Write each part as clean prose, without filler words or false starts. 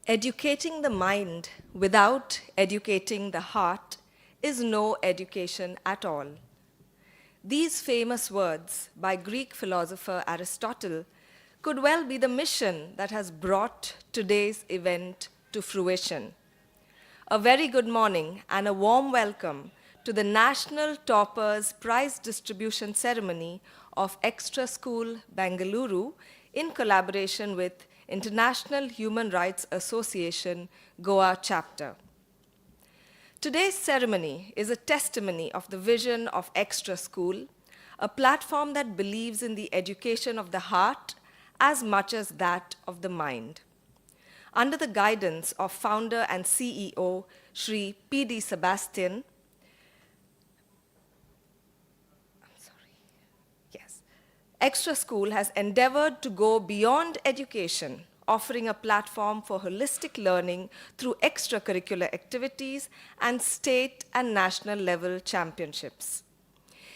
Educating the mind without educating the heart is no education at all. These famous words by Greek philosopher Aristotle could well be the mission that has brought today's event to fruition. A very good morning and a warm welcome to the National Toppers Prize Distribution Ceremony of Extraschool, Bangluru, in collaboration with International Human Rights Association, Goa chapter. Today's ceremony is a testimony of the vision of Extraschool, a platform that believes in the education of the heart as much as that of the mind. Under the guidance of founder and CEO, Shri P.D. Sebastian, Extraschool has endeavored to go beyond education, offering a platform for holistic learning through extracurricular activities and state and national level championships.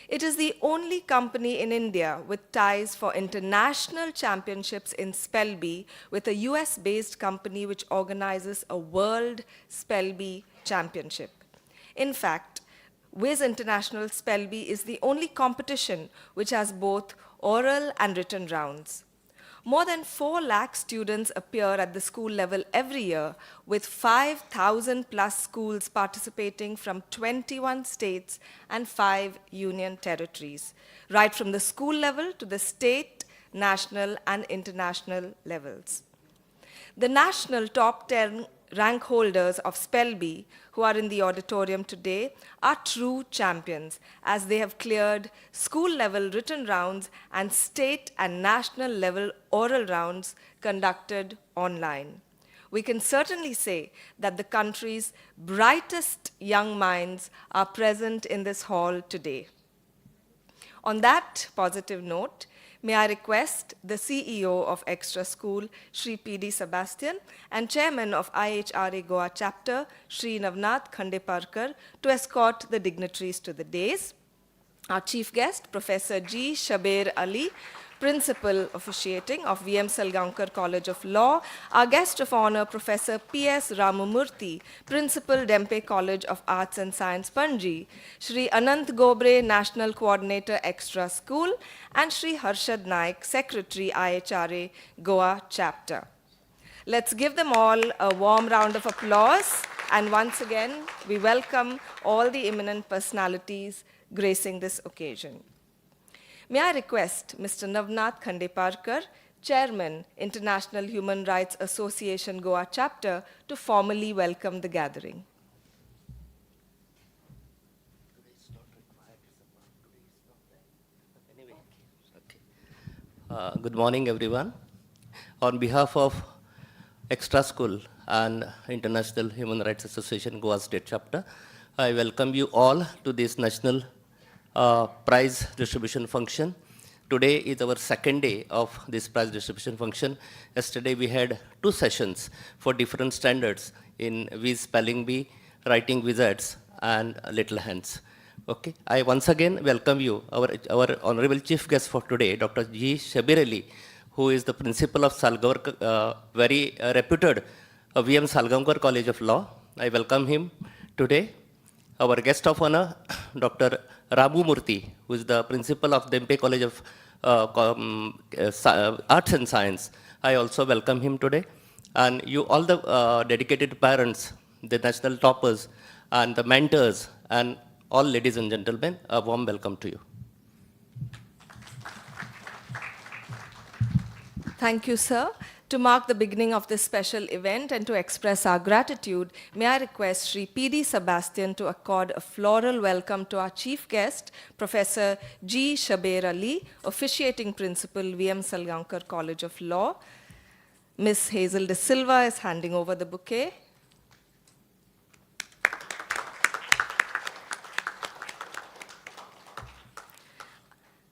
It is the only company in India with ties for international championships in Spell Bee with a US-based company which organizes a World Spell Bee Championship. In fact, Wiz International Spell Bee is the only competition which has both oral and written rounds. More than 4 lakh students appear at the school level every year, with 5,000 plus schools participating from 21 states and 5 union territories, right from the school level to the state, national, and international levels. The national top 10 rank holders of Spell Bee, who are in the auditorium today, are true champions, as they have cleared school-level written rounds and state and national level oral rounds conducted online. We can certainly say that the country's brightest young minds are present in this hall today. On that positive note, may I request the CEO of Extraschool, Shri P.D. Sebastian, and Chairman of IHRA Goa chapter, Shri Navnath Khandeparkar, to escort the dignitaries to the dais. Our chief guest, Professor G. Shabir Ali, Principal Officiating of VM Salgaonkar College of Law. Our guest of honor, Professor P.S. Ramamurthy, Principal Dempe College of Arts and Science, Panji. Shri Anant Gobre, National Coordinator, Extraschool. And Shri Harshad Naik, Secretary, IHRA, Goa Chapter. Let's give them all a warm round of applause. And once again, we welcome all the eminent personalities gracing this occasion. May I request Mr. Navnath Khandeparkar, Chairman, International Human Rights Association Goa Chapter, to formally welcome the gathering. Good morning, everyone. On behalf of Extraschool and International Human Rights Association Goa State Chapter, I welcome you all to this national prize distribution function. Today is our second day of this prize distribution function. Yesterday we had 2 sessions for different standards in Viz Spelling Bee, Writing Wizards, and Little Hands. Okay, I once again welcome you, our honorable chief guest for today, Dr. G. Shabir Ali, who is the principal of very reputed VM Salgaonkar College of Law. I welcome him today. Our guest of honor, Dr. Ramu Murthy, who is the principal of Dempe College of Arts and Science. I also welcome him today. And you all the dedicated parents, the national toppers, and the mentors, and all ladies and gentlemen, a warm welcome to you. Thank you, sir. To mark the beginning of this special event and to express our gratitude, may I request Shri P.D. Sebastian to accord a floral welcome to our chief guest, Professor G. Shabir Ali, Officiating Principal, VM Salgaonkar College of Law. Ms. Hazel De Silva is handing over the bouquet.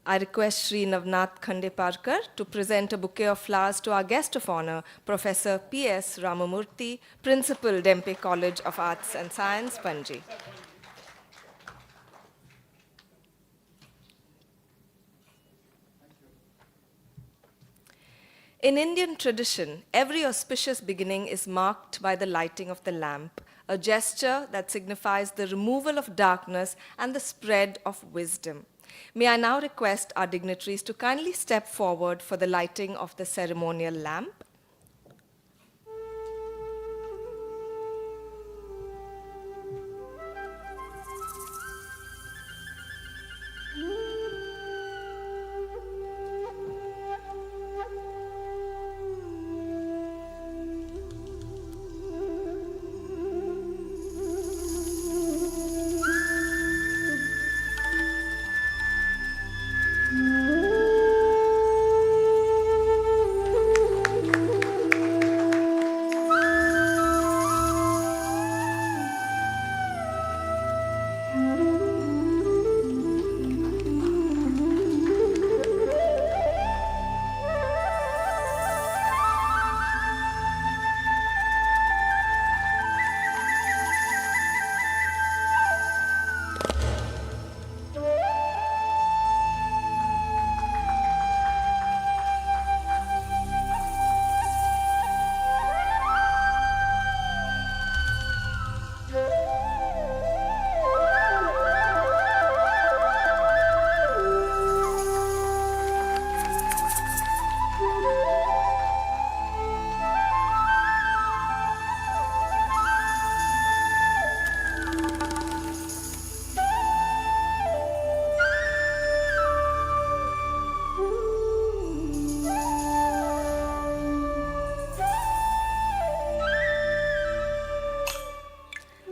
I request Shri Navnath Khandeparkar to present a bouquet of flowers to our guest of honor, Professor P.S. Ramamurthy, Principal, Dempe College of Arts and Science, Panji. In Indian tradition, every auspicious beginning is marked by the lighting of the lamp, a gesture that signifies the removal of darkness and the spread of wisdom. May I now request our dignitaries to kindly step forward for the lighting of the ceremonial lamp.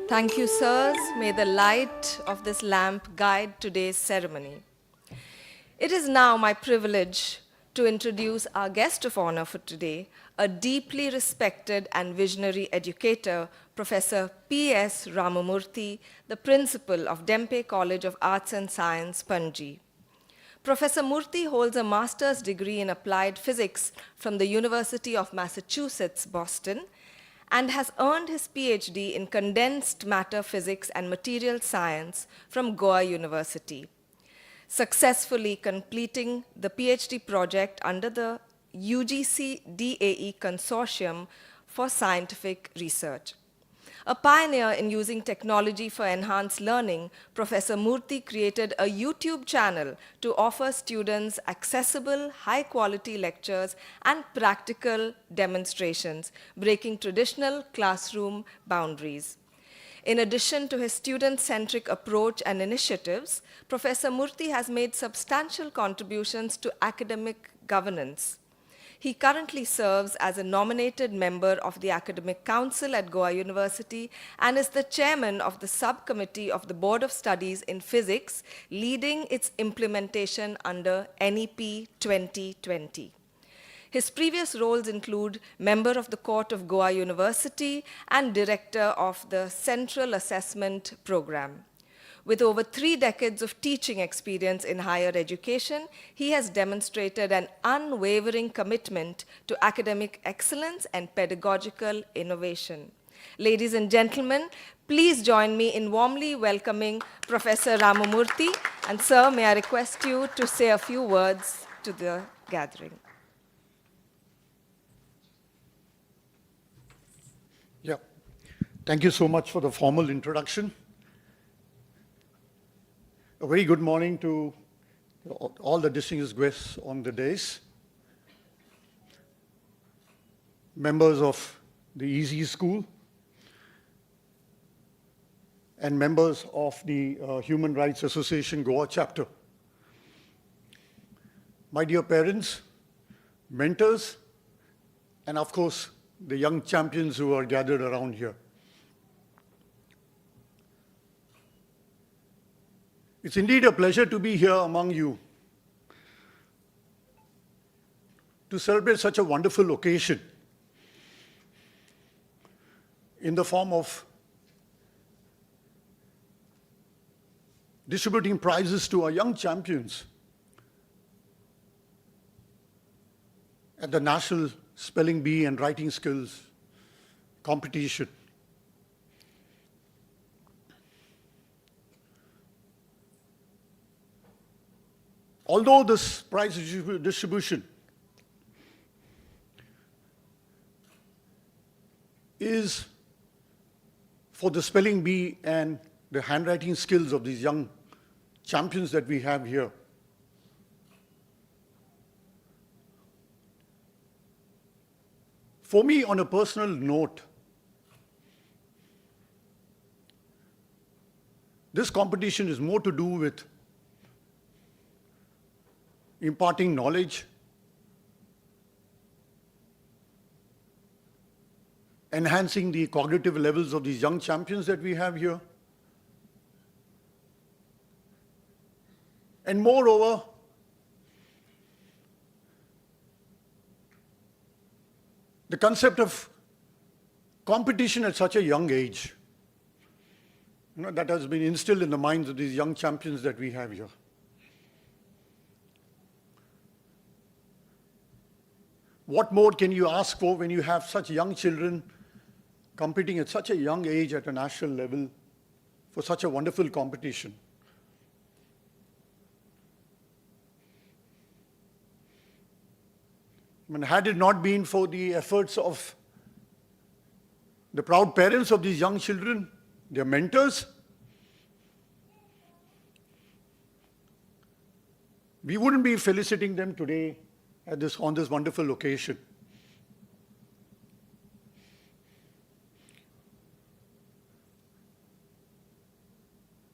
Thank you, sirs. May the light of this lamp guide today's ceremony. It is now my privilege to introduce our guest of honor for today, a deeply respected and visionary educator, Professor P.S. Ramamurthy, the principal of Dempe College of Arts and Science, Panji. Professor Murthy holds a master's degree in applied physics from the University of Massachusetts, Boston, and has earned his PhD in condensed matter physics and material science from Goa University, successfully completing the PhD project under the UGC DAE Consortium for Scientific Research. A pioneer in using technology for enhanced learning, Professor Murthy created a YouTube channel to offer students accessible, high-quality lectures and practical demonstrations, breaking traditional classroom boundaries. In addition to his student-centric approach and initiatives, Professor Murthy has made substantial contributions to academic governance. He currently serves as a nominated member of the Academic Council at Goa University and is the chairman of the subcommittee of the Board of Studies in Physics, leading its implementation under NEP 2020. His previous roles include member of the Court of Goa University and director of the Central Assessment Program. With over 3 decades of teaching experience in higher education, he has demonstrated an unwavering commitment to academic excellence and pedagogical innovation. Ladies and gentlemen, please join me in warmly welcoming Professor Ramamurthy. And sir, may I request you to say a few words to the gathering. Yeah. Thank you so much for the formal introduction. A very good morning to all the distinguished guests on the dais, members of the EZ School, and members of the Human Rights Association Goa chapter. My dear parents, mentors, and of course, the young champions who are gathered around here. It's indeed a pleasure to be here among you to celebrate such a wonderful occasion in the form of distributing prizes to our young champions at the National Spelling Bee and Writing Skills competition. Although this prize distribution is for the spelling bee and the handwriting skills of these young champions that we have here. For me, on a personal note, this competition is more to do with imparting knowledge, enhancing the cognitive levels of these young champions that we have here, and moreover, the concept of competition at such a young age, that has been instilled in the minds of these young champions that we have here. What more can you ask for when you have such young children competing at such a young age at a national level for such a wonderful competition? I mean, had it not been for the efforts of the proud parents of these young children, their mentors, we wouldn't be felicitating them today on this wonderful occasion.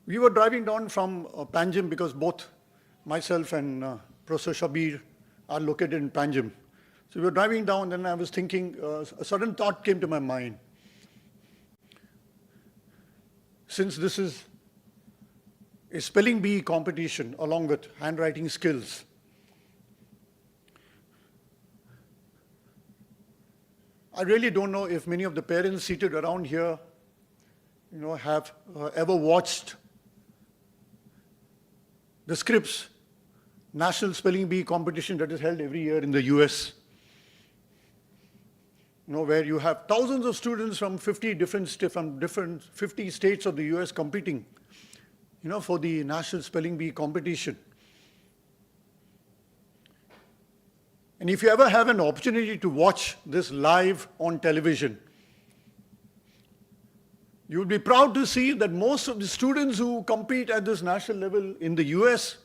We were driving down from Panjim because both myself and Professor Shabir are located in Panjim. So we were driving down, and I was thinking, a sudden thought came to my mind. Since this is a spelling bee competition along with handwriting skills, I really don't know if many of the parents seated around here, have ever watched the Scripps National Spelling Bee competition that is held every year in the US. Where you have thousands of students from 50 states of the US competing, for the National Spelling Bee competition. And if you ever have an opportunity to watch this live on television, you will be proud to see that most of the students who compete at this national level in the US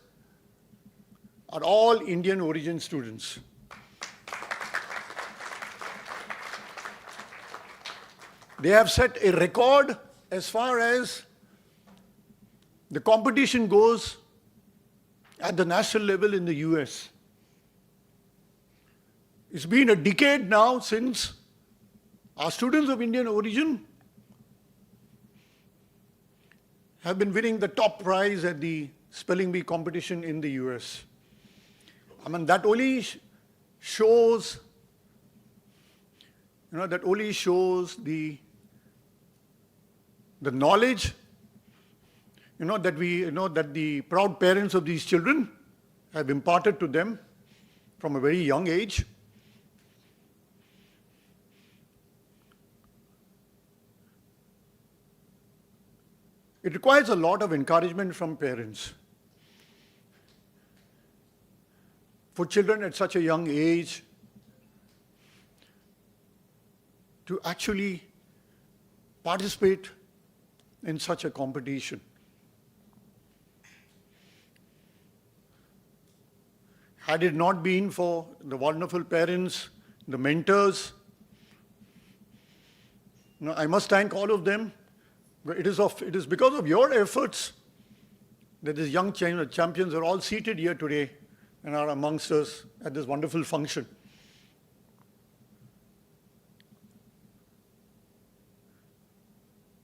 are all Indian origin students. They have set a record as far as the competition goes at the national level in the US. It's been a decade now since our students of Indian origin have been winning the top prize at the spelling bee competition in the US. I mean, that only shows, the knowledge, that the proud parents of these children have imparted to them from a very young age. It requires a lot of encouragement from parents. For children at such a young age to actually participate in such a competition. Had it not been for the wonderful parents, the mentors, I must thank all of them. It is because of your efforts that these young champions are all seated here today and are amongst us at this wonderful function.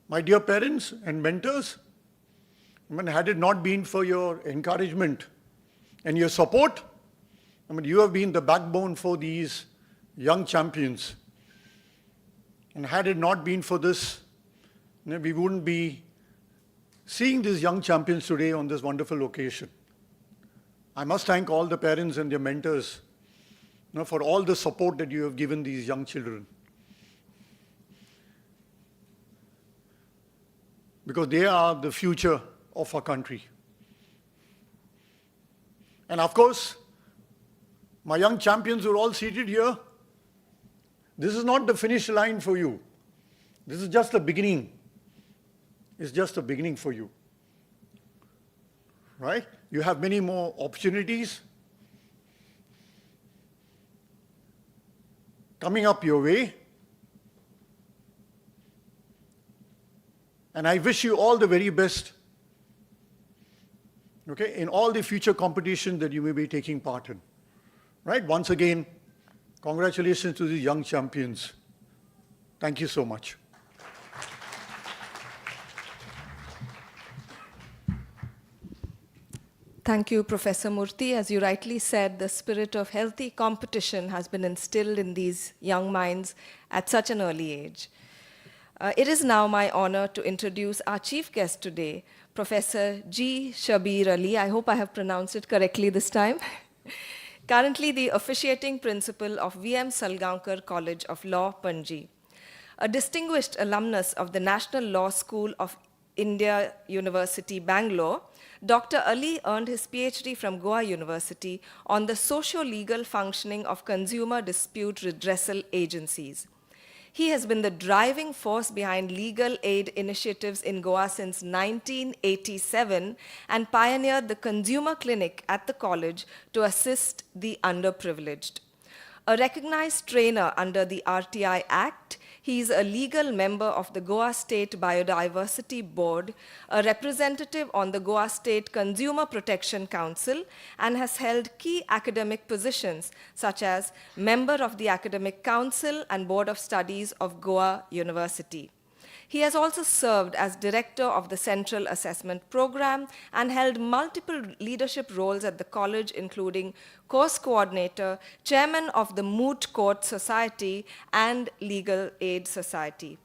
My dear parents and mentors, had it not been for your encouragement and your support, you have been the backbone for these young champions. And had it not been for this, we wouldn't be seeing these young champions today on this wonderful occasion. I must thank all the parents and their mentors for all the support that you have given these young children. Because they are the future of our country. And of course, my young champions who are all seated here, this is not the finish line for you. This is just the beginning. It's just the beginning for you. Right? You have many more opportunities coming up your way. And I wish you all the very best, okay, in all the future competitions that you may be taking part in. Right? Once again, congratulations to the young champions. Thank you so much. Thank you, Professor Murthy. As you rightly said, the spirit of healthy competition has been instilled in these young minds at such an early age. It is now my honor to introduce our chief guest today, Professor G. Shabir Ali. I hope I have pronounced it correctly this time. Currently the officiating principal of VM Salgaonkar College of Law, Panji. A distinguished alumnus of the National Law School of India University, Bangalore, Dr. Ali earned his PhD from Goa University on the socio-legal functioning of consumer dispute redressal agencies. He has been the driving force behind legal aid initiatives in Goa since 1987 and pioneered the consumer clinic at the college to assist the underprivileged. A recognized trainer under the RTI Act, he is a legal member of the Goa State Biodiversity Board, a representative on the Goa State Consumer Protection Council, and has held key academic positions such as member of the Academic Council and Board of Studies of Goa University. He has also served as director of the Central Assessment Program and held multiple leadership roles at the college, including course coordinator, chairman of the Moot Court Society, and Legal Aid Society.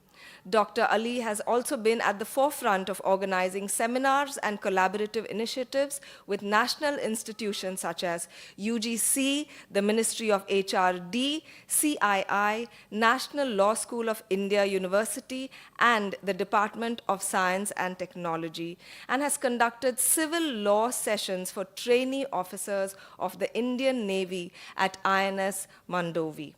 Dr. Ali has also been at the forefront of organizing seminars and collaborative initiatives with national institutions such as UGC, the Ministry of HRD, CII, National Law School of India University, and the Department of Science and Technology, and has conducted civil law sessions for trainee officers of the Indian Navy at INS Mandovi.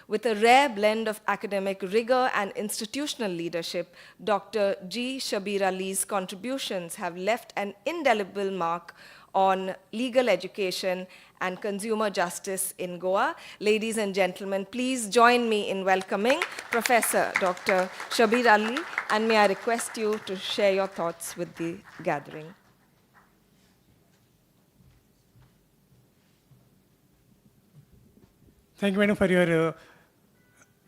With a rare blend of academic rigor and institutional leadership, Dr. G. Shabir Ali's contributions have left an indelible mark on legal education and consumer justice in Goa. Ladies and gentlemen, please join me in welcoming Professor Dr. Shabir Ali, and may I request you to share your thoughts with the gathering. Thank you, madam, for your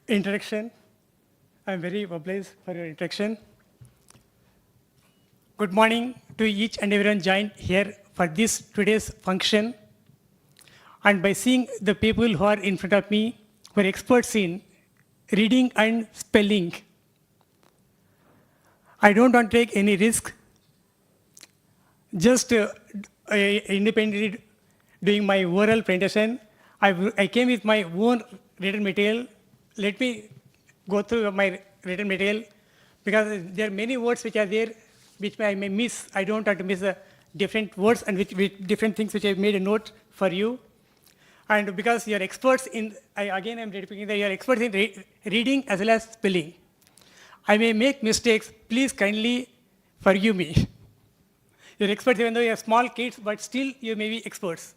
introduction. I'm very obliged for your introduction. Good morning to each and everyone joined here for this today's function. And by seeing the people who are in front of me, who are experts in reading and spelling, I don't want to take any risk. Just independently doing my oral presentation, I came with my own written material. Let me go through my written material because there are many words which are there which I may miss. I don't want to miss different words and with different things which I've made a note for you. And because you're experts in, again I'm repeating that you're experts in reading as well as spelling. I may make mistakes, please kindly forgive me. You're experts even though you're small kids, but still you may be experts.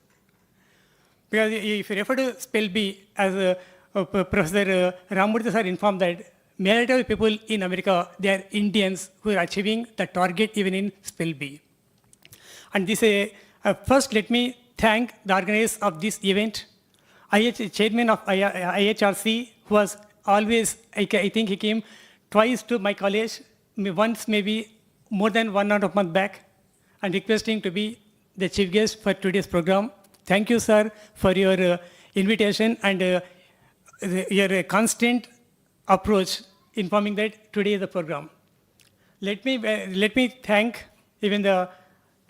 Because if you refer to spell bee, as Professor Ramurthy sir informed that majority of people in America, they are Indians who are achieving the target even in spell bee. And this, first let me thank the organizers of this event, chairman of IHRC, who was always, I think he came twice to my college, once maybe more than 1.5 months back, and requesting to be the chief guest for today's program. Thank you, sir, for your invitation and your constant approach informing that today is the program. Let me thank even the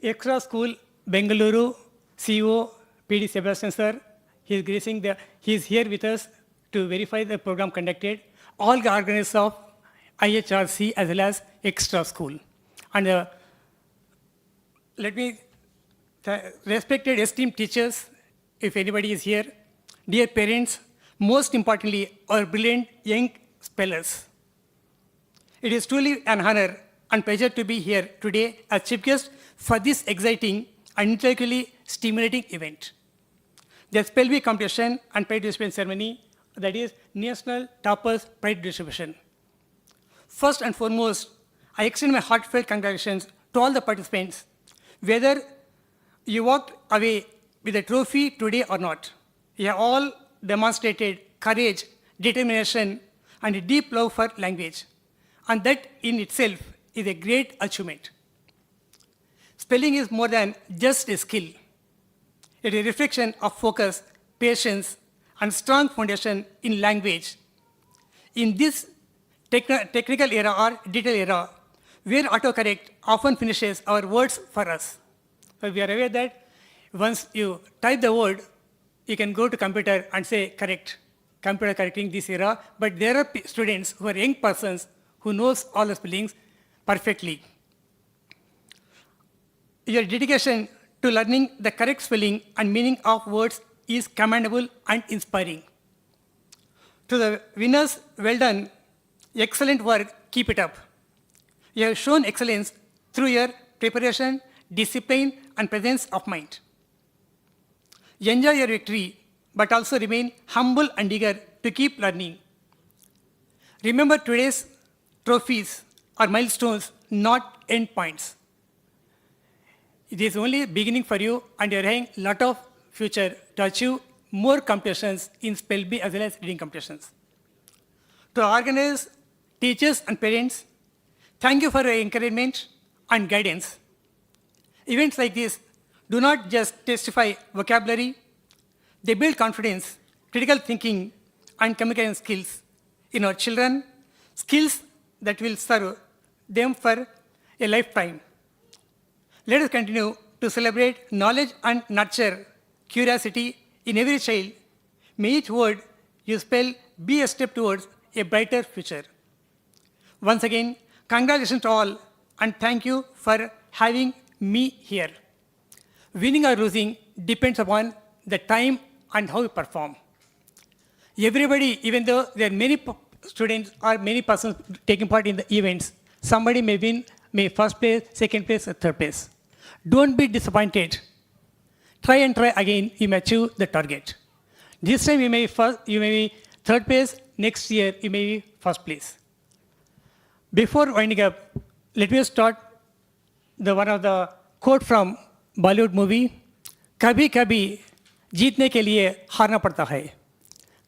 Extraschool Bangluru CEO PD Sebastian sir. He is here with us to verify the program conducted. All the organizers of IHRC as well as Extraschool. And let me respected esteemed teachers, if anybody is here, dear parents, most importantly, our brilliant young spellers. It is truly an honor and pleasure to be here today as chief guest for this exciting and intellectually stimulating event. The Spellby competition and prize distribution ceremony, that is National Toppers Prize Distribution. First and foremost, I extend my heartfelt congratulations to all the participants, whether you walked away with a trophy today or not. You have all demonstrated courage, determination, and a deep love for language. And that in itself is a great achievement. Spelling is more than just a skill. It is a reflection of focus, patience, and strong foundation in language. In this technical era or digital era, where autocorrect often finishes our words for us. So we are aware that once you type the word, you can go to computer and say correct, computer correcting this era, but there are students who are young persons who knows all the spellings perfectly. Your dedication to learning the correct spelling and meaning of words is commendable and inspiring. To the winners, well done, excellent work, keep it up. You have shown excellence through your preparation, discipline, and presence of mind. Enjoy your victory, but also remain humble and eager to keep learning. Remember today's trophies are milestones, not endpoints. It is only beginning for you, and you're having a lot of future to achieve more competitions in Spellby as well as reading competitions. To organize teachers and parents, thank you for your encouragement and guidance. Events like this do not just testify vocabulary, they build confidence, critical thinking, and communication skills in our children, skills that will serve them for a lifetime. Let us continue to celebrate knowledge and nurture curiosity in every child. May each word you spell be a step towards a brighter future. Once again, congratulations to all, and thank you for having me here. Winning or losing depends upon the time and how you perform. Everybody, even though there are many students or many persons taking part in the events, somebody may win, may first place, second place, or third place. Don't be disappointed. Try and try again, you may achieve the target. This time you may be third place, next year you may be first place. Before winding up, let me start one of the quote from Bollywood movie, कभी कभी जीतने के लिए हारना पड़ता है,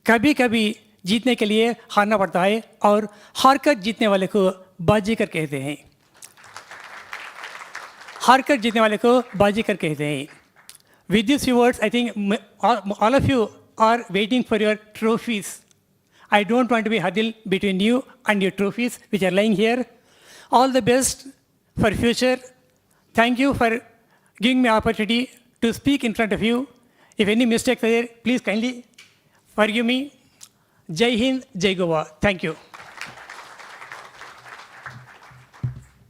कभी कभी जीतने के लिए हारना पड़ता है, और हारकर जीतने वाले को बाजीगर कहते हैं, हारकर जीतने वाले को बाजीगर कहते हैं. With these few words, I think all of you are waiting for your trophies. I don't want to be hurdle between you and your trophies which are lying here. All the best for future. Thank you for giving me opportunity to speak in front of you. If any mistakes are there, please kindly forgive me. Jai Hind, Jai Goa. Thank you.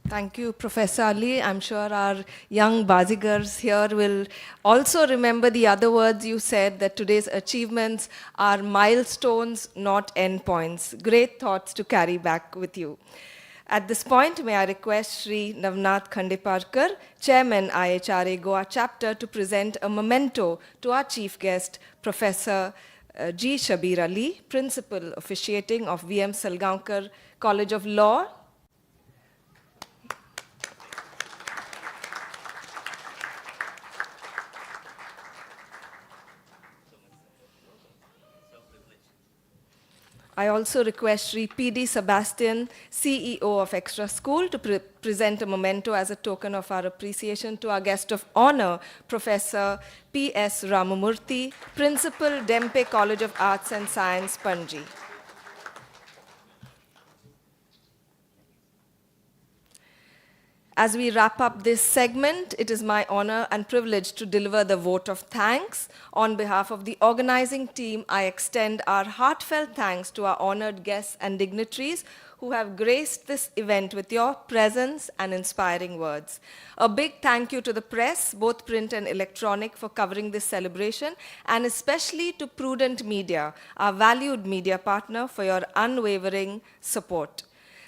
Thank you, Professor Ali. I'm sure our young Bazigars here will also remember the other words you said, that today's achievements are milestones, not endpoints. Great thoughts to carry back with you. At this point, may I request Sri Navnath Khandeparkar, Chairman IHRA Goa Chapter, to present a memento to our chief guest, Professor G. Shabir Ali, Principal Officiating of VM Salgaonkar College of Law. I also request Sri P.D. Sebastian, CEO of Extraschool, to present a memento as a token of our appreciation to our guest of honor, Professor P.S. Ramamurthy, Principal, Dempe College of Arts and Science, Panji. As we wrap up this segment, it is my honor and privilege to deliver the vote of thanks. On behalf of the organizing team, I extend our heartfelt thanks to our honored guests and dignitaries who have graced this event with your presence and inspiring words. A big thank you to the press, both print and electronic, for covering this celebration, and especially to Prudent Media, our valued media partner, for your unwavering support.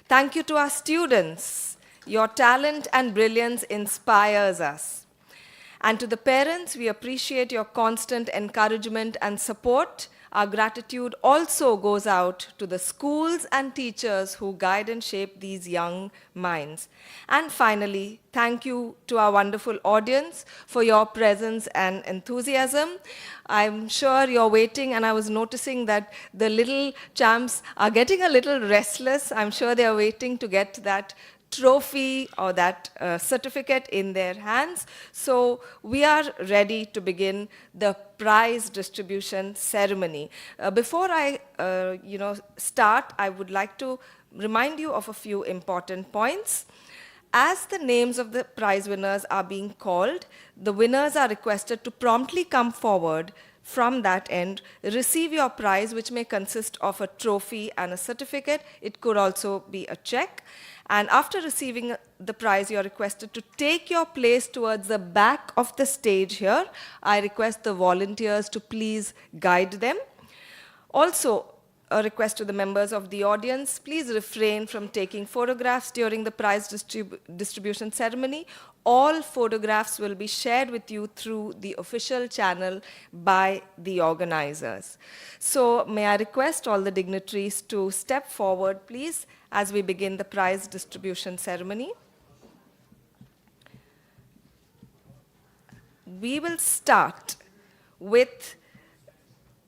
Thank you to our students. Your talent and brilliance inspires us. And to the parents, we appreciate your constant encouragement and support. Our gratitude also goes out to the schools and teachers who guide and shape these young minds. And finally, thank you to our wonderful audience for your presence and enthusiasm. I'm sure you're waiting, and I was noticing that the little champs are getting a little restless. I'm sure they're waiting to get that trophy or that certificate in their hands. So we are ready to begin the prize distribution ceremony. Before I start, I would like to remind you of a few important points. As the names of the prize winners are being called, the winners are requested to promptly come forward from that end, receive your prize, which may consist of a trophy and a certificate. It could also be a check. And after receiving the prize, you're requested to take your place towards the back of the stage here. I request the volunteers to please guide them. Also, a request to the members of the audience, please refrain from taking photographs during the prize distribution ceremony. All photographs will be shared with you through the official channel by the organizers. So may I request all the dignitaries to step forward, please, as we begin the prize distribution ceremony. We will start with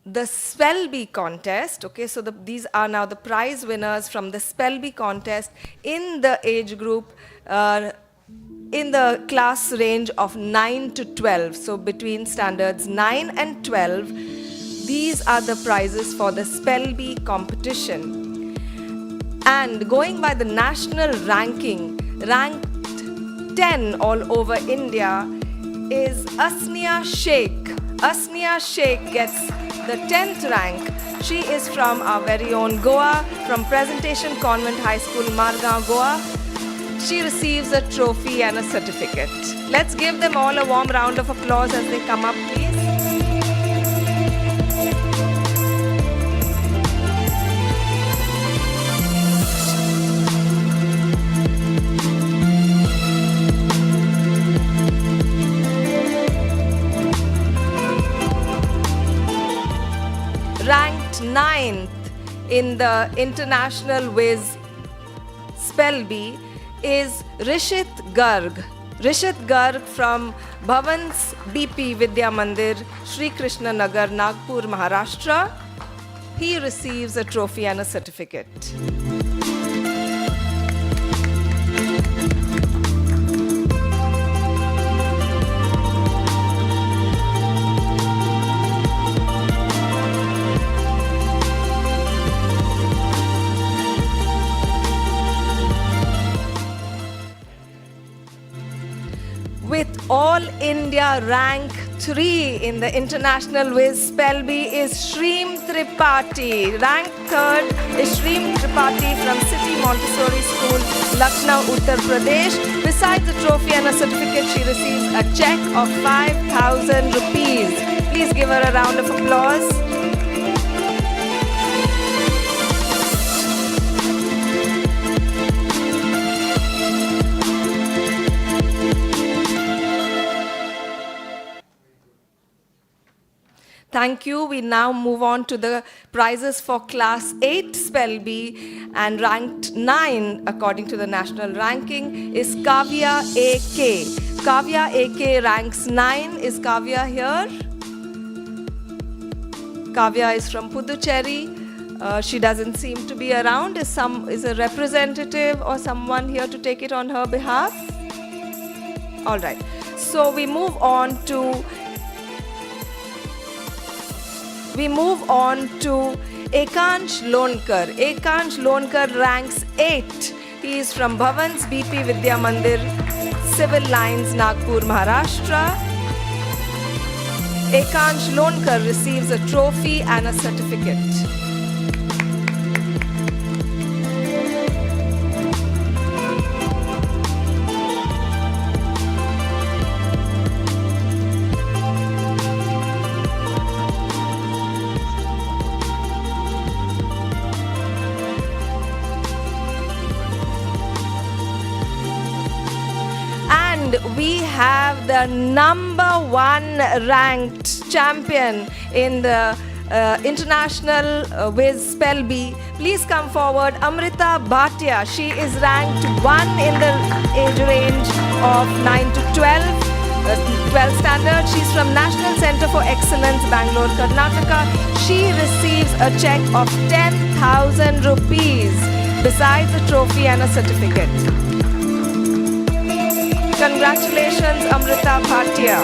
the Spell Bee contest. Okay, so these are now the prize winners from the Spell Bee contest in the age group, in the class range of 9 to 12. So between standards 9 and 12, these are the prizes for the Spell Bee competition. And going by the national ranking, ranked 10 all over India is Asnia Sheikh. Asnia Sheikh gets the 10th rank. She is from our very own Goa, from Presentation Convent High School, Margao, Goa. She receives a trophy and a certificate. Let's give them all a warm round of applause as they come up, please. Ranked 9th in the International Whiz Spell Bee is Rishit Garg. Rishit Garg from Bhavan's BP Vidya Mandir, Sri Krishna Nagar, Nagpur, Maharashtra. He receives a trophy and a certificate. With All India rank 3 in the International Whiz Spell Bee is Shreem Tripathi. Rank 3rd is Shreem Tripathi from City Montessori School, Lucknow, Uttar Pradesh. Besides the trophy and a certificate, she receives a check of 5,000 rupees. Please give her a round of applause. Thank you. We now move on to the prizes for Class 8 Spell Bee, and ranked 9 according to the national ranking is Kavya A.K. Kavya A.K. ranks 9. Is Kavya here? Kavya is from Puducherry. She doesn't seem to be around. Is a representative or someone here to take it on her behalf? All right. So we move on to Ekansh Lonkar. Ekansh Lonkar ranks 8. He is from Bhavan's BP Vidya Mandir, Civil Lines, Nagpur, Maharashtra. Ekansh Lonkar receives a trophy and a certificate. we have the #1 ranked champion in the international Wiz Spell Bee. Please come forward, Amrita Bhatia. She is ranked 1 in the age range of 9 to 12 standard. She's from National Center for Excellence, Bangalore, Karnataka. She receives a check of 10,000 rupees besides a trophy and a certificate. Congratulations, Amrita Bhatia.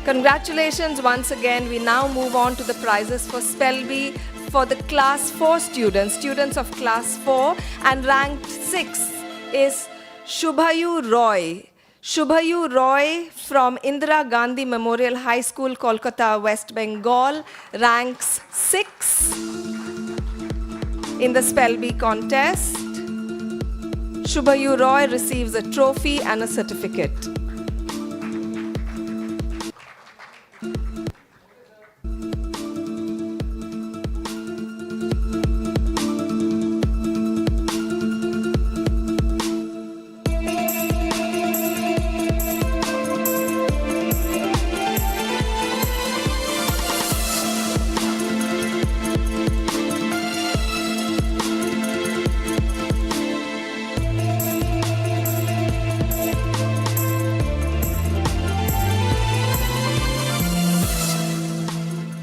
Congratulations once again. We now move on to the prizes for Spell Bee for the class 4 students of class 4, and ranked 6th is Shubhayu Roy. Shubhayu Roy from Indira Gandhi Memorial High School, Kolkata, West Bengal, ranks 6th in the Spell Bee contest. Shubhayu Roy receives a trophy and a certificate.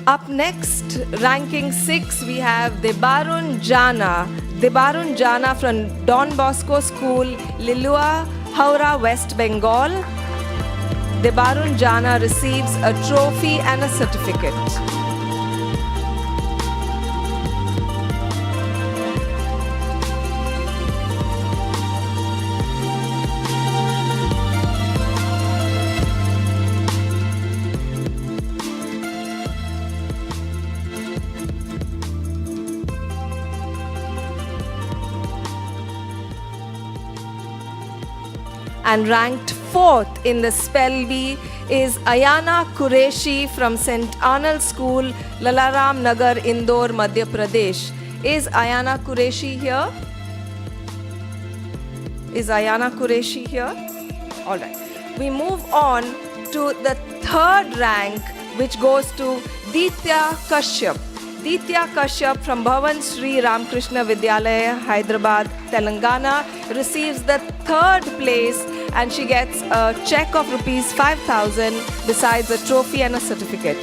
Up next, ranking 6, we have Debarun Jana. Debarun Jana from Don Bosco School, Lilua, Howrah, West Bengal. Debarun Jana receives a trophy and a certificate. And ranked 4th in the Spell Bee is Ayana Qureshi from St. Arnold School, Lalaram Nagar, Indore, Madhya Pradesh. Is Ayana Qureshi here? Is Ayana Qureshi here? All right. We move on to the 3rd rank, which goes to Ditya Kashyap. Ditya Kashyap from Bhavan Sri Ramakrishna Vidyalaya, Hyderabad, Telangana, receives the 3rd place, and she gets a check of rupees 5,000 besides a trophy and a certificate.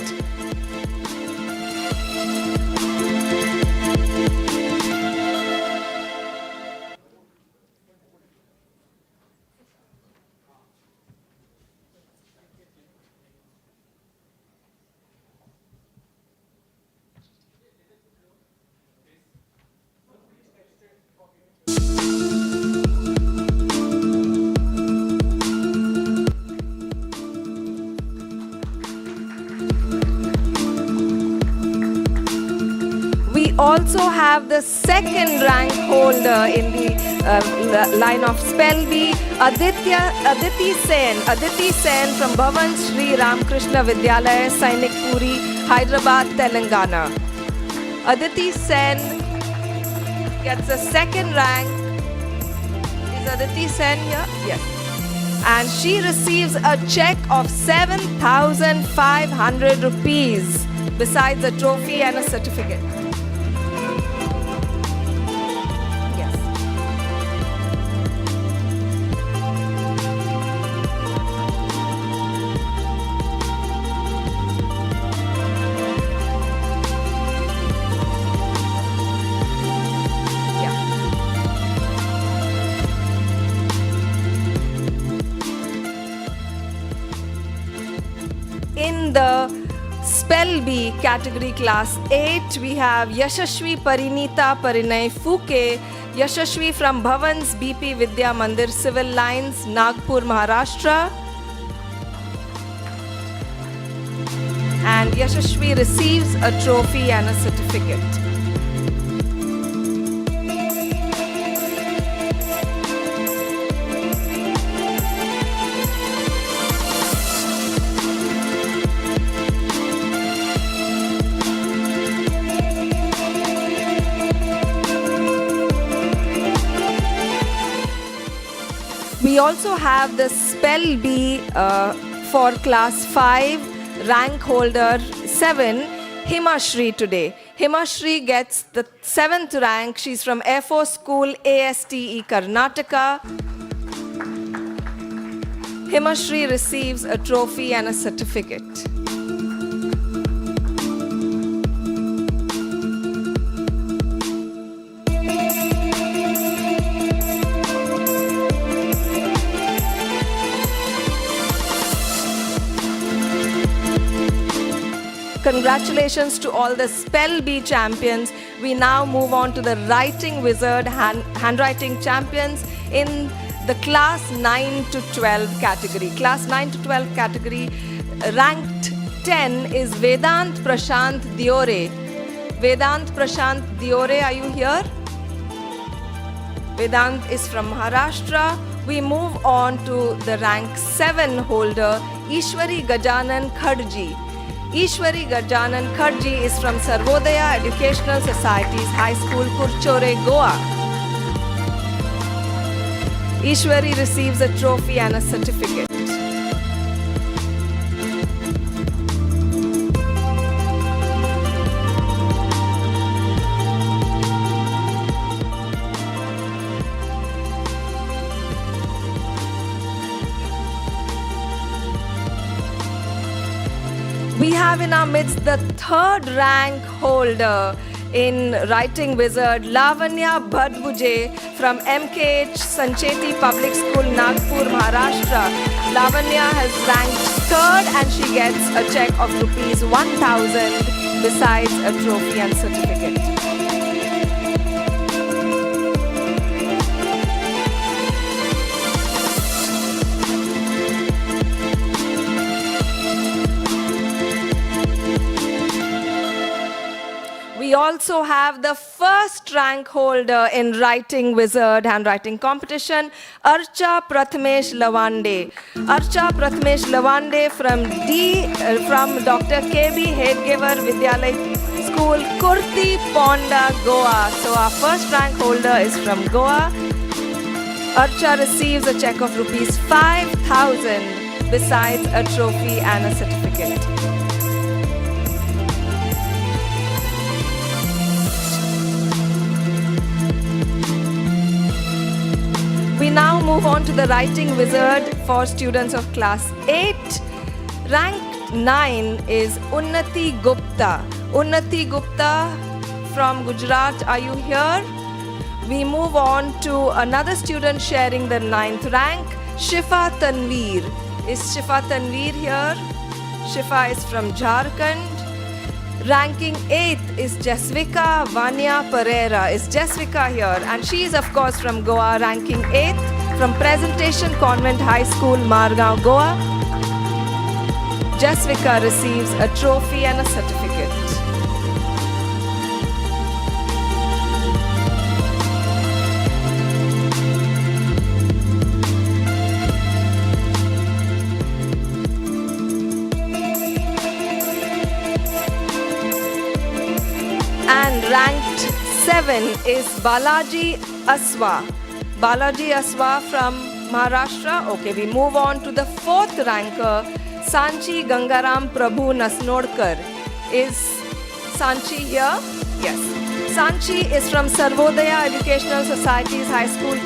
We also have the 2nd rank holder in the line of Spell Bee, Aditi Sen. Aditi Sen from Bhavan Sri Ramakrishna Vidyalaya, Sainik Puri, Hyderabad, Telangana. Aditi Sen gets the 2nd rank. Is Aditi Sen here? Yes. And she receives a check of 7,500 rupees besides a trophy and a certificate. Yes. Yeah. In the Spell Bee category class 8, we have Yashashvi Parinita Parinay Fuke, Yashashvi from Bhavan's BP Vidya Mandir Civil Lines, Nagpur, Maharashtra. And Yashashvi receives a trophy and a certificate. We also have the Spell B for class 5, rank holder 7, Himashri today. Himashri gets the 7th rank. She's from Air Force School, ASTE, Karnataka. Himashri receives a trophy and a certificate. Congratulations to all the Spell B champions. We now move on to the Writing Wizard handwriting champions in the class 9 to 12 category. Class 9 to 12 category, ranked 10 is Vedant Prashant Diore. Vedant Prashant Diore, are you here? Vedant is from Maharashtra. We move on to the rank 7 holder, Ishwari Gajanan Khadji. Ishwari Gajanan Khadji is from Sarvodaya Educational Society's High School, Kurchore, Goa. Ishwari receives a trophy and a certificate. We have in our midst the 3rd rank holder in Writing Wizard, Lavanya Bhadbuje from MKH Sancheti Public School, Nagpur, Maharashtra. Lavanya has ranked 3rd and she gets a check of rupees 1,000 besides a trophy and certificate. We also have the 1st rank holder in Writing Wizard handwriting competition, Archa Prathamesh Lavande. Archa Prathamesh Lavande from Dr. K.B. Hedgever Vidyalaya School, Kurti, Ponda, Goa. So our 1st rank holder is from Goa. Archa receives a check of rupees 5,000 besides a trophy and a certificate. We now move on to the Writing Wizard for students of class 8. Rank 9 is Unnati Gupta. Unnati Gupta from Gujarat, are you here? We move on to another student sharing the 9th rank, Shifa Tanveer. Is Shifa Tanveer here? Shifa is from Jharkhand. Ranking 8th is Jasvika Vanya Pereira. Is Jasvika here? And she is, of course, from Goa, ranking 8th from Presentation Convent High School, Margao, Goa. Jasvika receives a trophy and a certificate. And ranked 7 is Balaji Aswa. Balaji Aswa from Maharashtra. Okay, we move on to the 4th ranker, Sanchi Gangaram Prabhu Nasnodkar. Is Sanchi here? Yes. Sanchi is from Sarvodaya Educational Society's High School,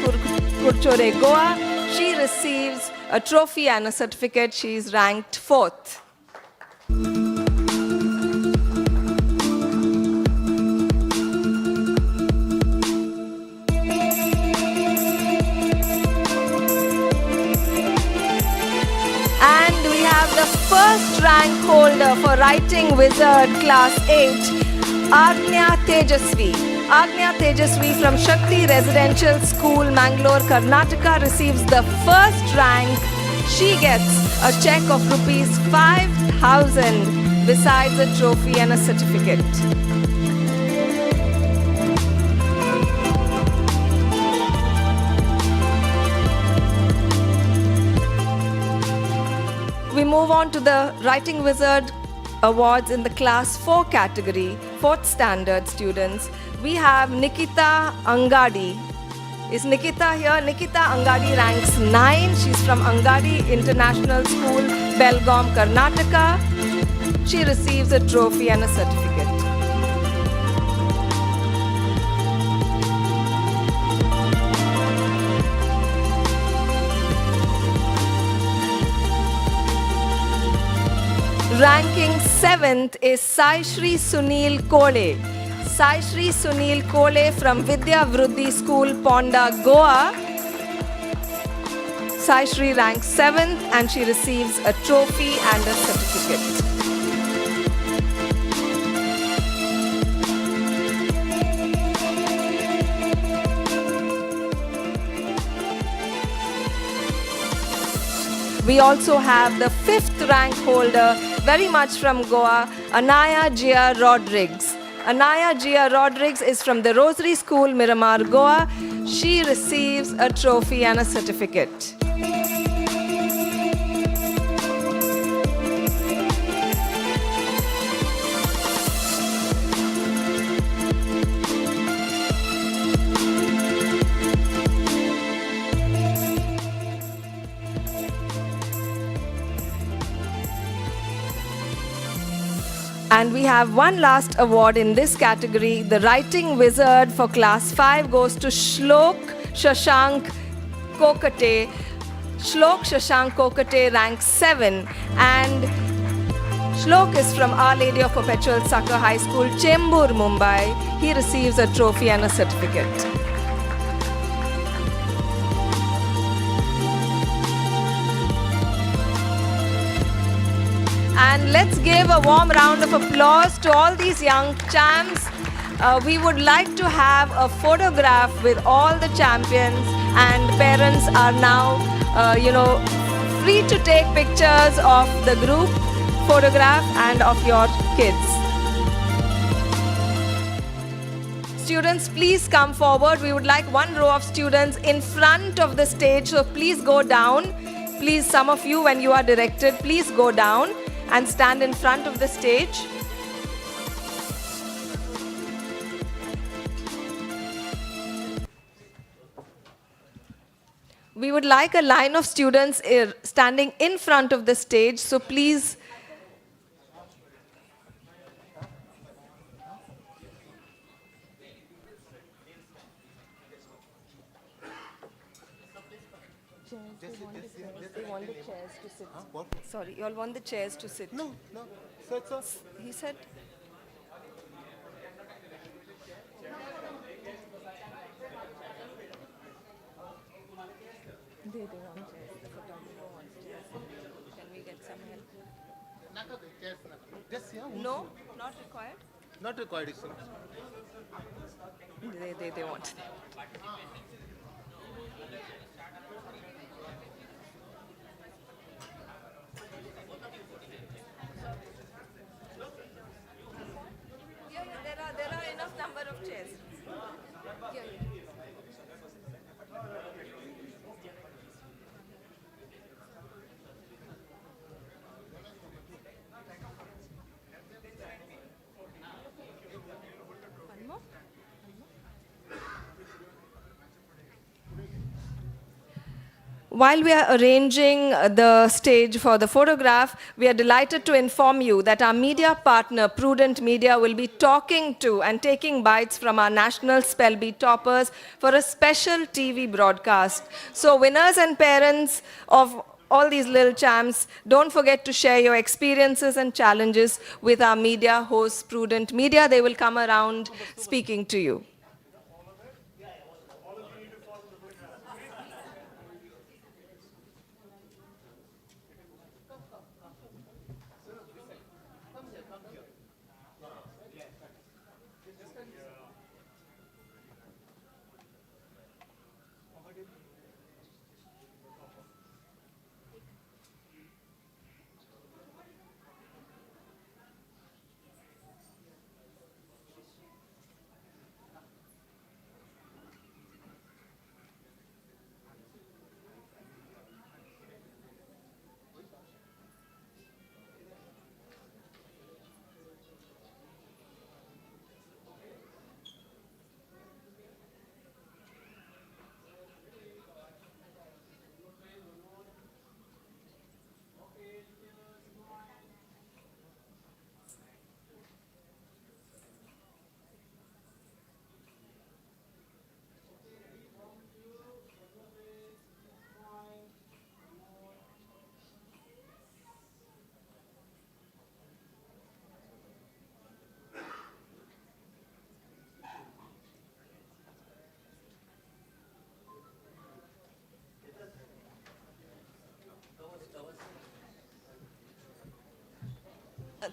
Kurchore, Goa. She receives a trophy and a certificate. She is ranked 4th. And we have the 1st rank holder for Writing Wizard Class 8, Agnya Tejasvi. Agnya Tejasvi from Shakti Residential School, Bangluru, Karnataka receives the 1st rank. She gets a check of rupees 5,000 besides a trophy and a certificate. We move on to the Writing Wizard Awards in the Class 4 category, 4th standard students. We have Nikita Angadi. Is Nikita here? Nikita Angadi ranks 9. She's from Angadi International School, Belgaum, Karnataka. She receives a trophy and a certificate. Ranking 7th is Sai Shri Sunil Kole. Sai Shri Sunil Kole from Vidya Vruddhi School, Ponda, Goa. Sai Shri ranks 7th and she receives a trophy and a certificate. We also have the 5th rank holder, very much from Goa, Anaya Gia Rodrigues. Anaya Gia Rodrigues is from the Rosary School, Miramar, Goa. She receives a trophy and a certificate. And we have one last award in this category. The Writing Wizard for Class 5 goes to Shlok Shashank Kokate. Shlok Shashank Kokate ranks 7. And Shlok is from Our Lady of Perpetual Succor High School, Chembur, Mumbai. He receives a trophy and a certificate. And let's give a warm round of applause to all these young champs. We would like to have a photograph with all the champions, and parents are now, free to take pictures of the group photograph and of your kids. Students, please come forward. We would like one row of students in front of the stage, so please go down. Please, some of you, when you are directed, please go down and stand in front of the stage. We would like a line of students standing in front of the stage, so please. They want the chairs to sit. Sorry, you all want the chairs to sit? No. So. He said. They want chairs. The photographer wants chairs. Can we get some help? Just here. No, not required. Not required, sir. They want. There are enough number of chairs. Yeah. One more? While we are arranging the stage for the photograph, we are delighted to inform you that our media partner, Prudent Media, will be talking to and taking bites from our national spell bee toppers for a special TV broadcast. So winners and parents of all these little champs, don't forget to share your experiences and challenges with our media hosts, Prudent Media. They will come around speaking to you.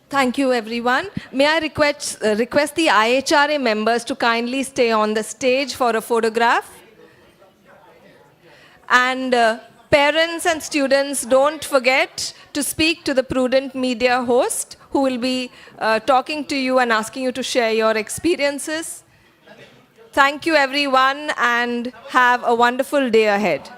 Thank you, everyone. May I request the IHRA members to kindly stay on the stage for a photograph? And parents and students, don't forget to speak to the prudent media host who will be talking to you and asking you to share your experiences. Thank you, everyone, and have a wonderful day ahead.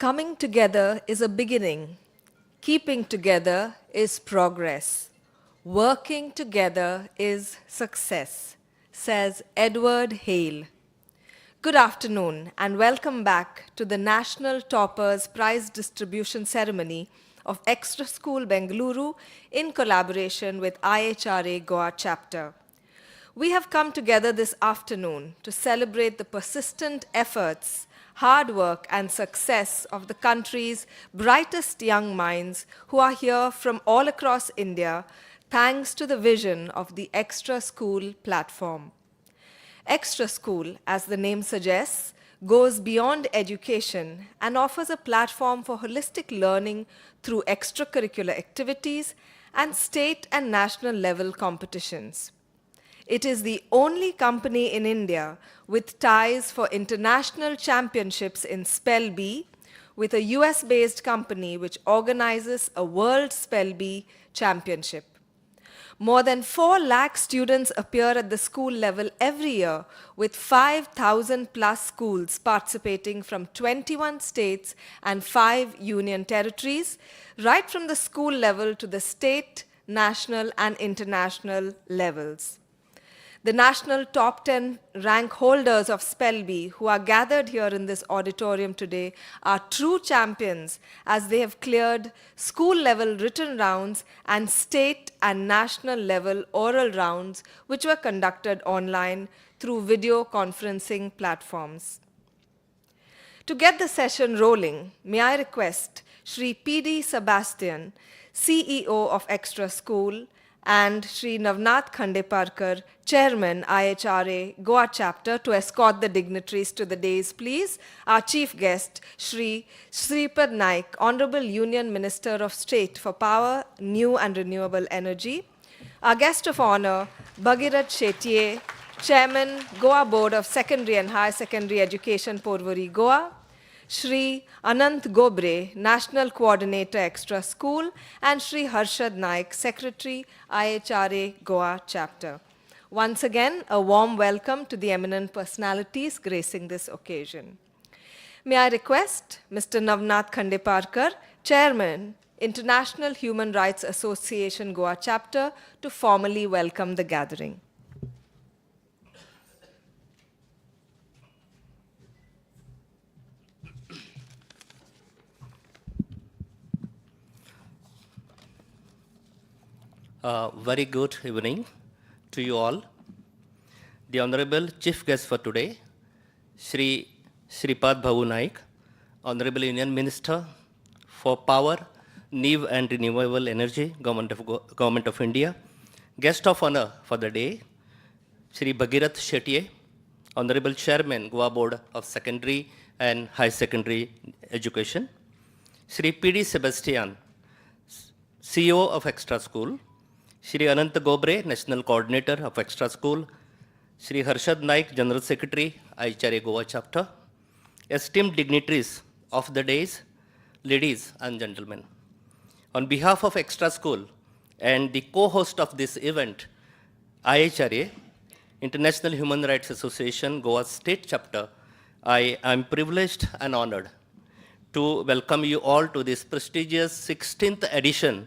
Coming together is a beginning. Keeping together is progress. Working together is success, says Edward Hale. Good afternoon and welcome back to the National Toppers Prize Distribution Ceremony of Extraschool Bangluru in collaboration with IHRA Goa chapter. We have come together this afternoon to celebrate the persistent efforts, hard work and success of the country's brightest young minds who are here from all across India thanks to the vision of the Extraschool platform. Extraschool, as the name suggests, goes beyond education and offers a platform for holistic learning through extracurricular activities and state and national level competitions. It is the only company in India with ties for international championships in Spell Bee, with a US-based company which organizes a World Spell Bee Championship. More than 4 lakh students appear at the school level every year, with 5,000 plus schools participating from 21 states and 5 union territories, right from the school level to the state, national and international levels. The national top 10 rank holders of Spell Bee who are gathered here in this auditorium today are true champions as they have cleared school level written rounds and state and national level oral rounds which were conducted online through video conferencing platforms. To get the session rolling, may I request Shri P.D. Sebastian, CEO of Extraschool, and Shri Navnath Khandeparkar, Chairman, IHRA, Goa Chapter, to escort the dignitaries to the dais, please. Our chief guest, Shri Sripad Naik, Honorable Union Minister of State for Power, New and Renewable Energy. Our guest of honor, Bhagirat Shetye, Chairman, Goa Board of Secondary and Higher Secondary Education, Porvorim, Goa. Shri Anant Gobre, National Coordinator Extraschool, and Shri Harshad Naik, Secretary, IHRA Goa Chapter. Once again, a warm welcome to the eminent personalities gracing this occasion. May I request Mr. Navnath Khandeparkar, Chairman, International Human Rights Association Goa Chapter, to formally welcome the gathering. Very good evening to you all. The Honorable Chief Guest for today, Shri Sripad Bhavu Naik, Honorable Union Minister for Power, New and Renewable Energy, Government of India. Guest of honor for the day, Shri Bhagirat Shetye, Honorable Chairman, Goa Board of Secondary and High Secondary Education. Shri P.D. Sebastian, CEO of Extraschool. Shri Anant Gobre, National Coordinator of Extraschool. Shri Harshad Naik, General Secretary, IHRA Goa Chapter. Esteemed dignitaries of the days, ladies and gentlemen. On behalf of Extraschool and the co-host of this event, IHRA, International Human Rights Association Goa State Chapter, I am privileged and honored to welcome you all to this prestigious 16th edition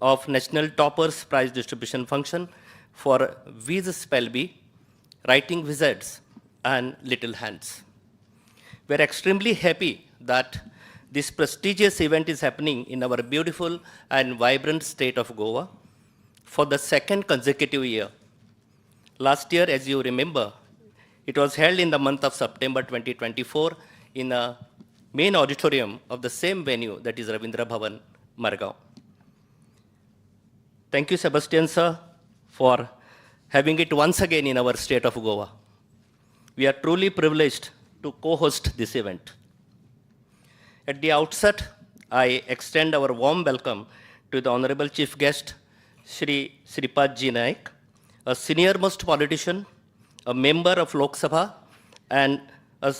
of National Toppers Prize Distribution Function for Viz Spell Bee, Writing Wizards, and Little Hands. We're extremely happy that this prestigious event is happening in our beautiful and vibrant state of Goa for the second consecutive year. Last year, as you remember, it was held in the month of September 2024 in a main auditorium of the same venue, that is Ravindra Bhavan, Margao. Thank you, Sebastian sir, for having it once again in our state of Goa. We are truly privileged to co-host this event. At the outset, I extend our warm welcome to the Honorable Chief Guest, Shri Sripad Ji Naik, a senior-most politician, a member of Lok Sabha, and an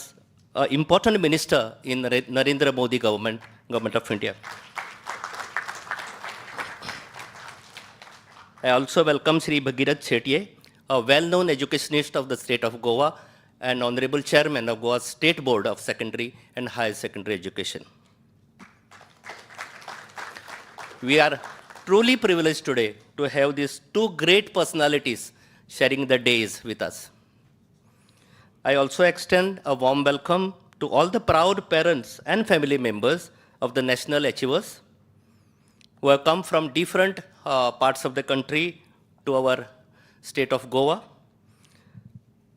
important minister in Narendra Modi government of India. I also welcome Shri Bhagirat Shetye, a well-known educationist of the state of Goa and Honorable Chairman of Goa State Board of Secondary and Higher Secondary Education. We are truly privileged today to have these two great personalities sharing the days with us. I also extend a warm welcome to all the proud parents and family members of the national achievers who have come from different parts of the country to our state of Goa.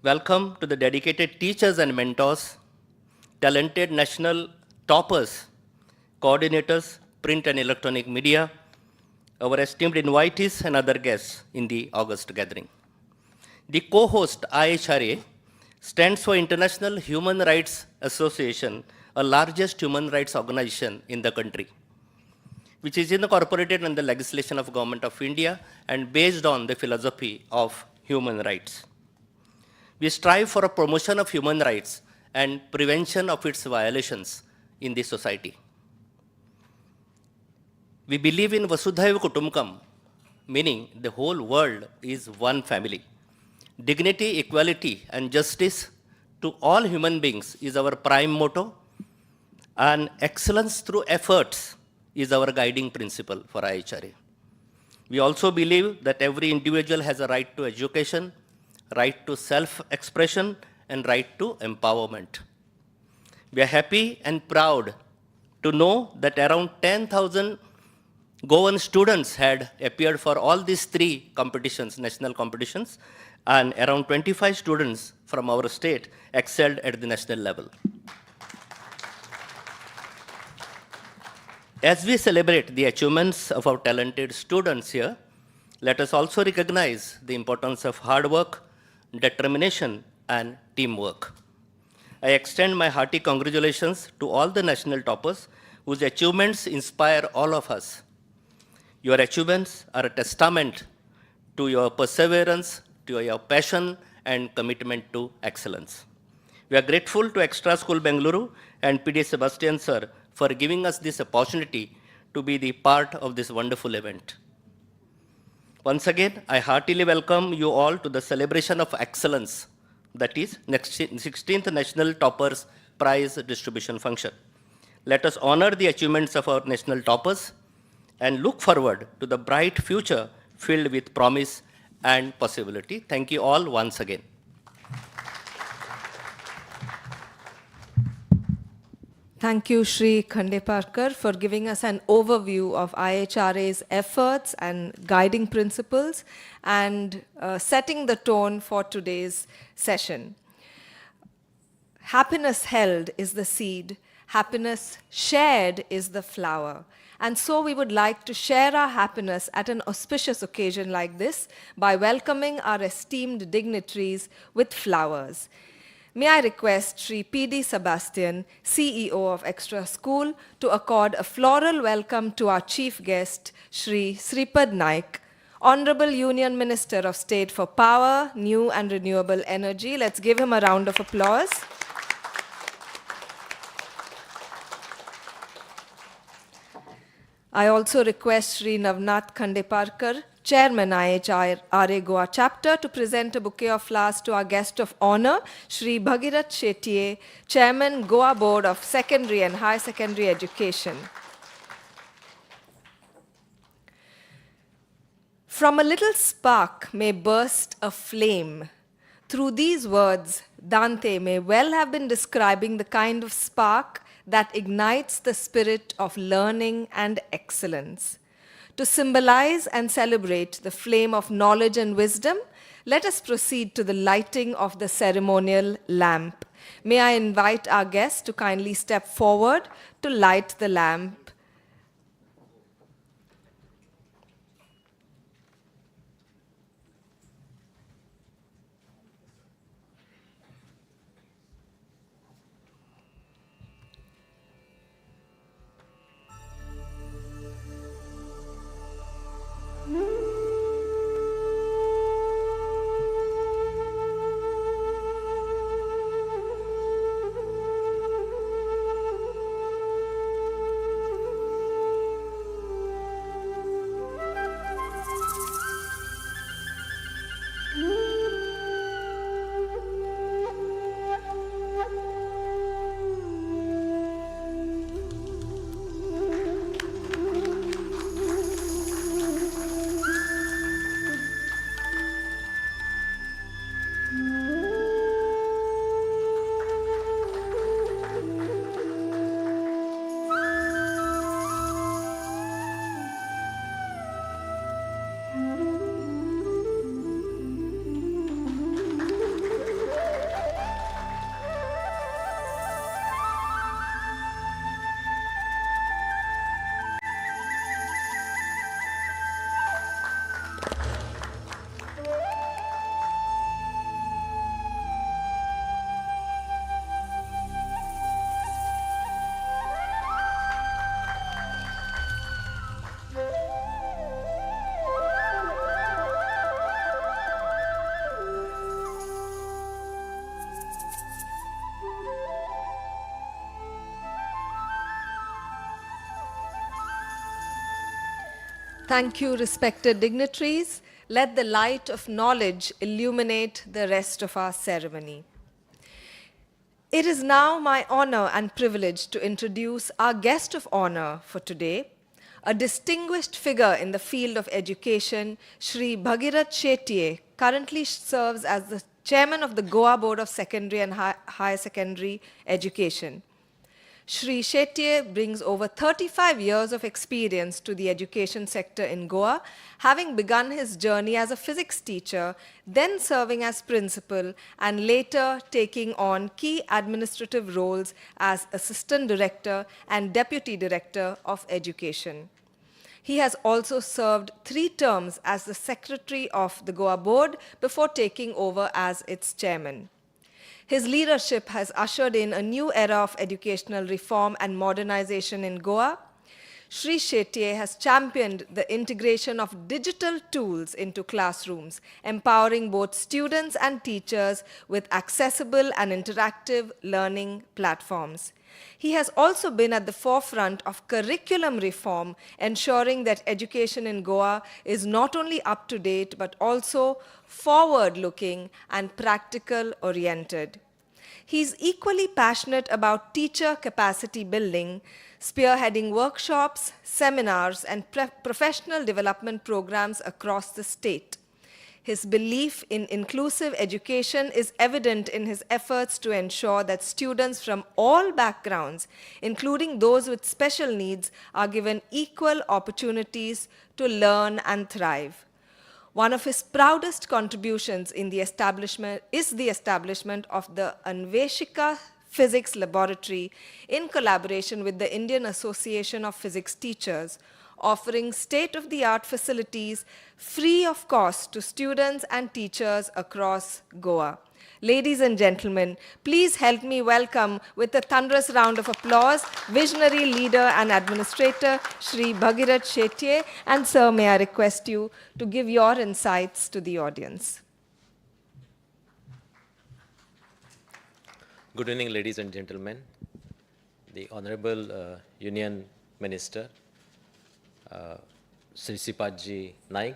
Welcome to the dedicated teachers and mentors, talented national toppers, coordinators, print and electronic media, our esteemed invitees and other guests in the August gathering. The co-host IHRA stands for International Human Rights Association, a largest human rights organization in the country, which is incorporated in the legislation of Government of India and based on the philosophy of human rights. We strive for a promotion of human rights and prevention of its violations in the society. We believe in Vasudhaiva Kutumbakam, meaning the whole world is one family. Dignity, equality, and justice to all human beings is our prime motto, and excellence through efforts is our guiding principle for IHRA. We also believe that every individual has a right to education, right to self-expression, and right to empowerment. We are happy and proud to know that around 10,000 Goan students had appeared for all these three competitions, national competitions, and around 25 students from our state excelled at the national level. As we celebrate the achievements of our talented students here, let us also recognize the importance of hard work, determination, and teamwork. I extend my hearty congratulations to all the national toppers whose achievements inspire all of us. Your achievements are a testament to your perseverance, to your passion, and commitment to excellence. We are grateful to Extraschool Bangluru and PD Sebastian sir for giving us this opportunity to be the part of this wonderful event. Once again, I heartily welcome you all to the celebration of excellence, that is, 16th National Toppers Prize Distribution Function. Let us honor the achievements of our national toppers and look forward to the bright future filled with promise and possibility. Thank you all once again. Thank you, Shri Khandeparkar, for giving us an overview of IHRA's efforts and guiding principles and setting the tone for today's session. Happiness held is the seed, happiness shared is the flower. And so we would like to share our happiness at an auspicious occasion like this by welcoming our esteemed dignitaries with flowers. May I request Shri P.D. Sebastian, CEO of Extraschool, to accord a floral welcome to our chief guest, Shri Sripad Naik, Honorable Union Minister of State for Power, New and Renewable Energy. Let's give him a round of applause. I also request Shri Navnath Khandeparkar, Chairman IHRA Goa Chapter, to present a bouquet of flowers to our guest of honor, Shri Bhagirat Shetye, Chairman Goa Board of Secondary and Higher Secondary Education. From a little spark may burst a flame. Through these words, Dante may well have been describing the kind of spark that ignites the spirit of learning and excellence. To symbolize and celebrate the flame of knowledge and wisdom, let us proceed to the lighting of the ceremonial lamp. May I invite our guests to kindly step forward to light the lamp. Thank you, respected dignitaries. Let the light of knowledge illuminate the rest of our ceremony. It is now my honor and privilege to introduce our guest of honor for today, a distinguished figure in the field of education, Shri Bhagirat Shetye, currently serves as the chairman of the Goa Board of Secondary and Higher Secondary Education. Shri Shetye brings over 35 years of experience to the education sector in Goa, having begun his journey as a physics teacher, then serving as principal, and later taking on key administrative roles as assistant director and deputy director of education. He has also served 3 terms as the secretary of the Goa Board before taking over as its chairman. His leadership has ushered in a new era of educational reform and modernization in Goa. Shri Shetye has championed the integration of digital tools into classrooms, empowering both students and teachers with accessible and interactive learning platforms. He has also been at the forefront of curriculum reform, ensuring that education in Goa is not only up to date but also forward-looking and practical-oriented. He's equally passionate about teacher capacity building, spearheading workshops, seminars, and professional development programs across the state. His belief in inclusive education is evident in his efforts to ensure that students from all backgrounds, including those with special needs, are given equal opportunities to learn and thrive. One of his proudest contributions in the establishment is the establishment of the Anveshika Physics Laboratory in collaboration with the Indian Association of Physics Teachers, offering state-of-the-art facilities free of cost to students and teachers across Goa. Ladies and gentlemen, please help me welcome with a thunderous round of applause visionary leader and administrator Shri Bhagirat Shetye. And sir, may I request you to give your insights to the audience. Good evening, ladies and gentlemen. The Honorable Union Minister, Sri Sipatji Naik,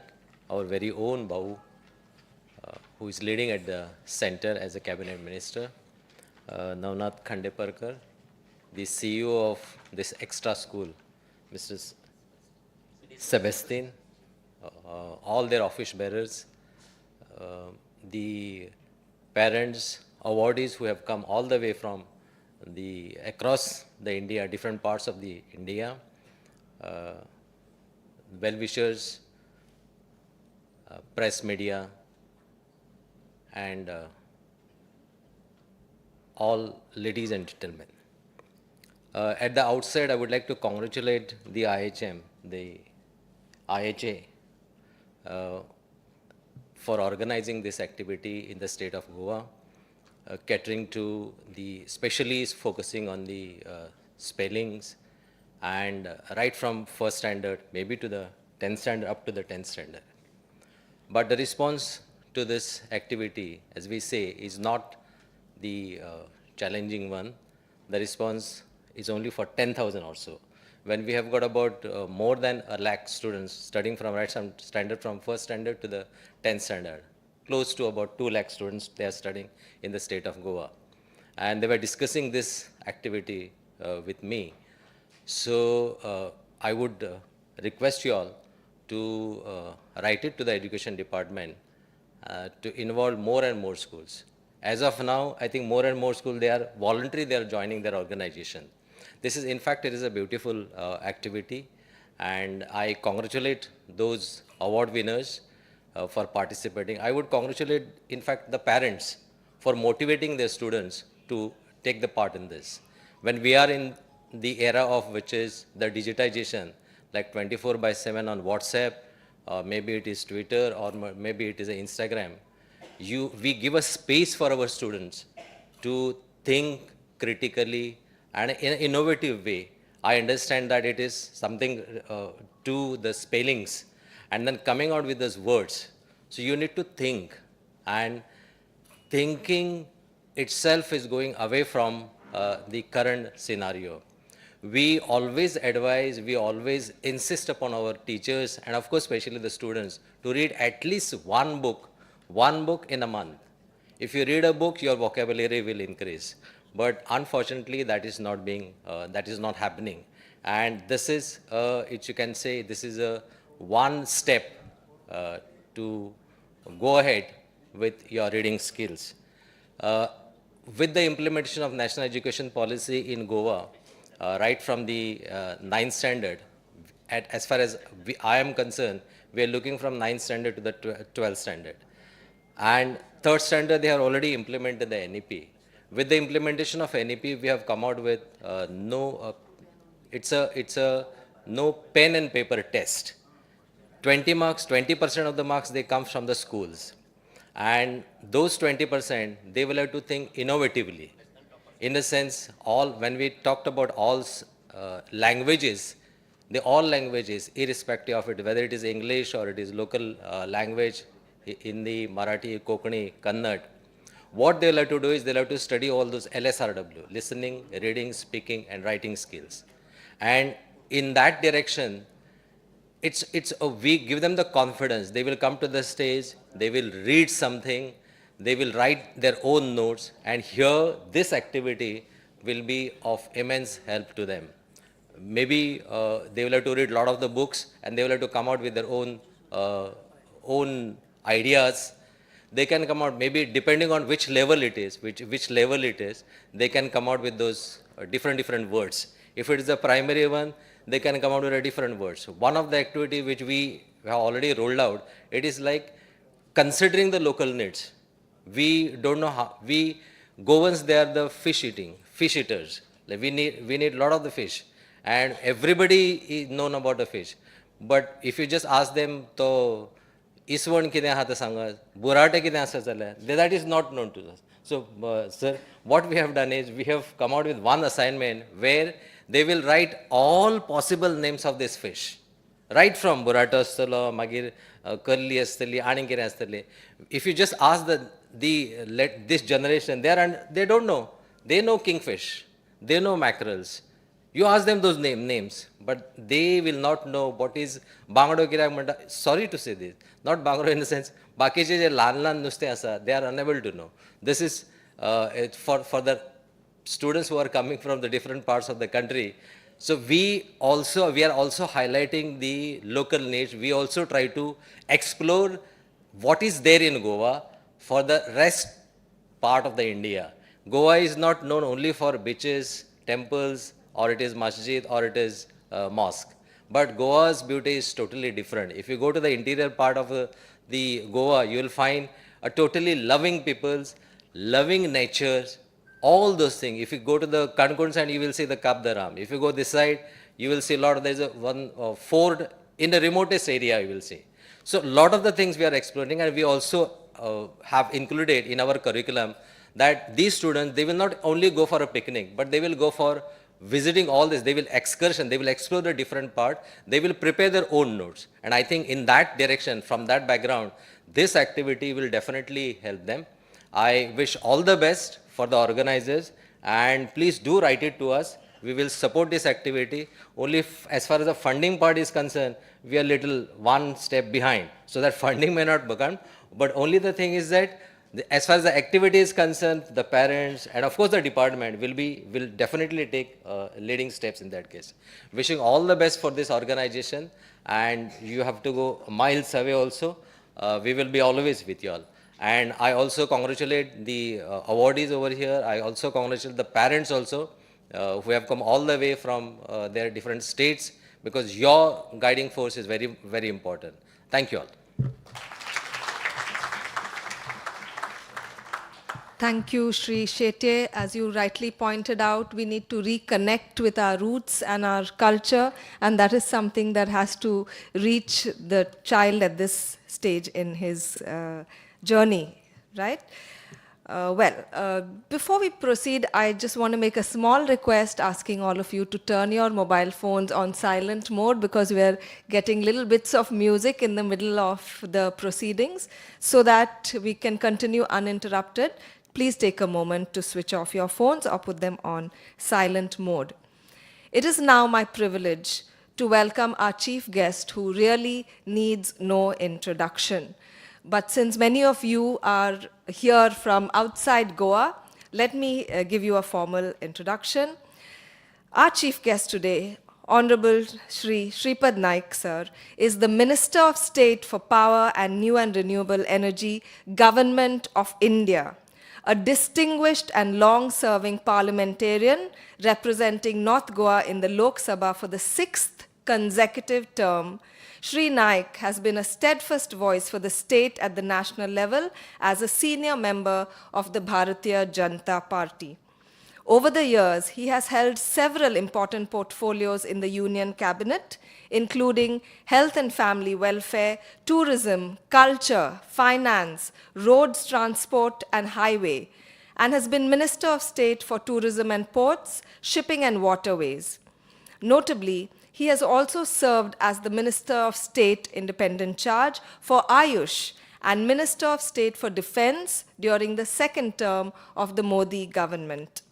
our very own Bahu, who is leading at the center as a cabinet minister, Navnath Khandeparkar, the CEO of this Extraschool, Mr. Sebastian, all their office bearers, the parents, awardees who have come all the way from across the India, different parts of the India, well-wishers, press media, and all ladies and gentlemen. At the outset, I would like to congratulate the IHM, the IHA, for organizing this activity in the state of Goa, catering to the specialists focusing on the spellings, and right from first standard, maybe to the 10th standard, up to the 10th standard. But the response to this activity, as we say, is not the challenging one. The response is only for 10,000 or so. When we have got about more than 1 lakh students studying from right standard from first standard to the 10th standard, close to about 2 lakh students they are studying in the state of Goa. And they were discussing this activity with me. So I would request you all to write it to the education department to involve more and more schools. As of now, I think more and more schools, they are voluntary, they are joining their organization. This is, in fact, it is a beautiful activity, and I congratulate those award winners for participating. I would congratulate, in fact, the parents for motivating their students to take the part in this. When we are in the era of which is the digitization, like 24/7 on WhatsApp, maybe it is Twitter, or maybe it is Instagram, we give a space for our students to think critically and in an innovative way. I understand that it is something to the spellings and then coming out with those words. So you need to think, and thinking itself is going away from the current scenario. we always advise, we always insist upon our teachers and of course especially the students to read at least one book in a month. If you read a book, your vocabulary will increase. But unfortunately, that is not happening. And this is, you can say, this is a one step to go ahead with your reading skills. With the implementation of national education policy in Goa, right from the ninth standard, as far as I am concerned, we are looking from ninth standard to the 12th standard. And third standard, they have already implemented the NEP. With the implementation of NEP, we have come out with it's a no pen and paper test. 20 marks, 20% of the marks, they come from the schools. And those 20%, they will have to think innovatively. In a sense, when we talked about all languages, all languages, irrespective of it, whether it is English or it is local language, Hindi, Marathi, Konkani, Kannada, what they'll have to do is they'll have to study all those LSRW, listening, reading, speaking, and writing skills. And in that direction, we give them the confidence. They will come to the stage, they will read something, they will write their own notes, and here this activity will be of immense help to them. Maybe they will have to read a lot of the books and they will have to come out with their own ideas. They can come out, maybe depending on which level it is, they can come out with those different words. If it is the primary one, they can come out with different words. One of the activity which we have already rolled out, it is like considering the local needs. We don't know how, Goans, they are the fish eaters. Like we need a lot of the fish. And everybody is known about the fish. But if you just ask them, to iswan कितें आहा तें सांगात, बुराटे कितें आसा जाल्यार, that is not known to us. So, sir, what we have done is we have come out with one assignment where they will write all possible names of this fish. Right from burrata astalo, magir curly astali, ani kiतें astali. If you just ask this generation, they don't know. They know kingfish, they know mackerels. You ask them those names, but they will not know what is Bangluru kirak म्हणटा. Sorry to say this, not Bangluru in the sense, बाकीचे जे ल्हान नुस्तें आसा, they are unable to know. This is for the students who are coming from the different parts of the country. So we are also highlighting the local needs. We also try to explore what is there in Goa for the rest part of the India. Goa is not known only for beaches, temples, or it is masjid, or it is mosque. But Goa's beauty is totally different. If you go to the interior part of the Goa, you will find a totally loving peoples, loving nature, all those things. If you go to the Kankun side, you will see the Kapdaram. If you go this side, you will see a lot. There's one ford in the remotest area, you will see. So a lot of the things we are exploring, and we also have included in our curriculum that these students, they will not only go for a picnic, but they will go for visiting all this. They will excursion, they will explore the different part, they will prepare their own notes. And I think in that direction, from that background, this activity will definitely help them. I wish all the best for the organizers, and please do write it to us. We will support this activity. Only as far as the funding part is concerned, we are little one step behind. So that funding may not become, but only the thing is that as far as the activity is concerned, the parents and of course the department will definitely take leading steps in that case. Wishing all the best for this organization, and you have to go miles away also. We will be always with you all. And I also congratulate the awardees over here. I also congratulate the parents also who have come all the way from their different states, because your guiding force is very, very important. Thank you all. Thank you, Shri Shetye. As you rightly pointed out, we need to reconnect with our roots and our culture, and that is something that has to reach the child at this stage in his journey, right? Before we proceed, I just want to make a small request asking all of you to turn your mobile phones on silent mode, because we are getting little bits of music in the middle of the proceedings, so that we can continue uninterrupted. Please take a moment to switch off your phones or put them on silent mode. It is now my privilege to welcome our chief guest, who really needs no introduction. But since many of you are here from outside Goa, let me give you a formal introduction. Our chief guest today, Honorable Shri Shripad Naik sir, is the Minister of State for Power and New and Renewable Energy, Government of India, a distinguished and long-serving parliamentarian representing North Goa in the Lok Sabha for the 6th consecutive term. Shri Naik has been a steadfast voice for the state at the national level as a senior member of the Bharatiya Janata Party. Over the years, he has held several important portfolios in the Union Cabinet, including health and family welfare, tourism, culture, finance, roads, transport, and highway, and has been Minister of State for Tourism and Ports, Shipping and Waterways. Notably, he has also served as the Minister of State Independent Charge for Ayush and Minister of State for Defense during the second term of the Modi government.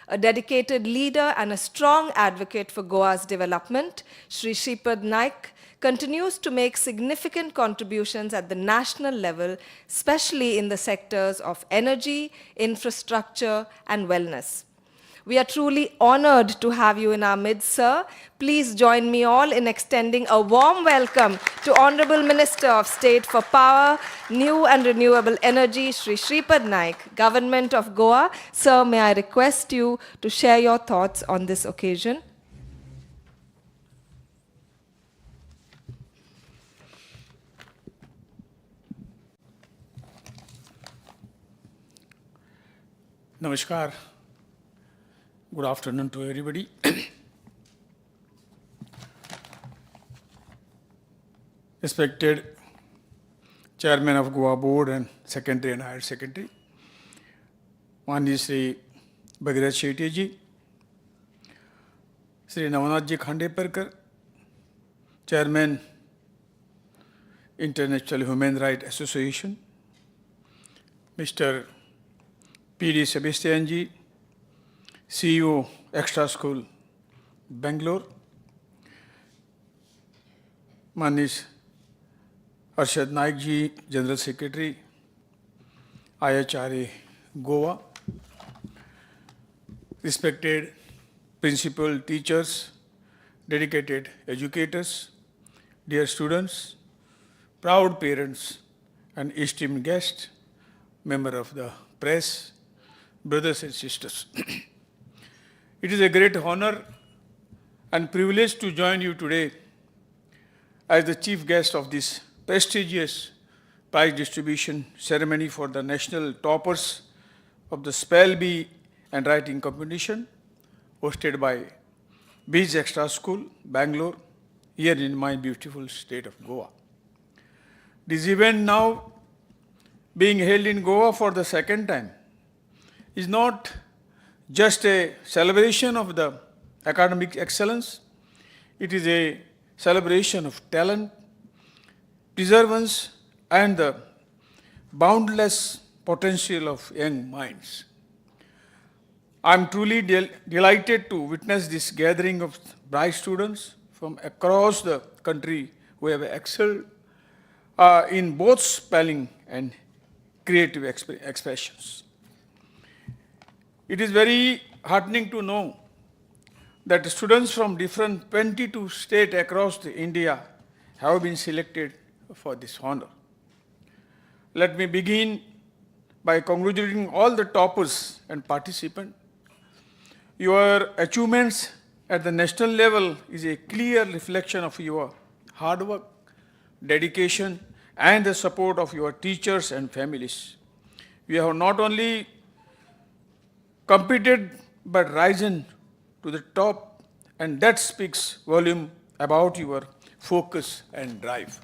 A dedicated leader and a strong advocate for Goa's development, Shri Shripad Naik continues to make significant contributions at the national level, especially in the sectors of energy, infrastructure, and wellness. We are truly honored to have you in our midst, sir. Please join me all in extending a warm welcome to Honorable Minister of State for Power, New and Renewable Energy, Shri Shripad Naik, Government of Goa. Sir, may I request you to share your thoughts on this occasion? Namaskar. Good afternoon to everybody. Respected Chairman of Goa Board and Secretary and Higher Secretary, Mani Sri Bhagirath Shetty ji, Sri Navanath ji Khandeparkar, Chairman International Human Rights Association, Mr. P.D. Sebastian ji, CEO, Extraschool, Bangluru, Manish Arshad Naik ji, General Secretary, IHRA, Goa, respected principal, teachers, dedicated educators, dear students, proud parents, and esteemed guests, member of the press, brothers and sisters. It is a great honor and privilege to join you today as the chief guest of this prestigious prize distribution ceremony for the national toppers of the Spell Bee and Writing Competition hosted by Bees Extra School, Bangalore, here in my beautiful state of Goa. This event now being held in Goa for the second time is not just a celebration of the academic excellence, it is a celebration of talent, perseverance, and the boundless potential of young minds. I am truly delighted to witness this gathering of bright students from across the country who have excelled in both spelling and creative expressions. It is very heartening to know that students from different 22 states across India have been selected for this honor. Let me begin by congratulating all the toppers and participants. Your achievements at the national level is a clear reflection of your hard work, dedication, and the support of your teachers and families. You have not only competed but risen to the top, and that speaks volume about your focus and drive.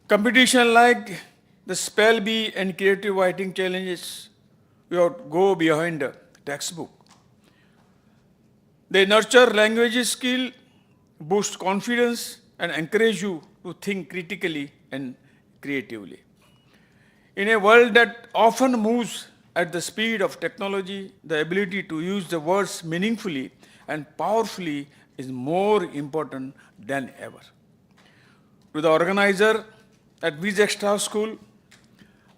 Competition like the Spell Bee and creative writing challenges will go behind the textbook. They nurture language skill, boost confidence, and encourage you to think critically and creatively. In a world that often moves at the speed of technology, the ability to use the words meaningfully and powerfully is more important than ever. To the organizer at Viz Extra School,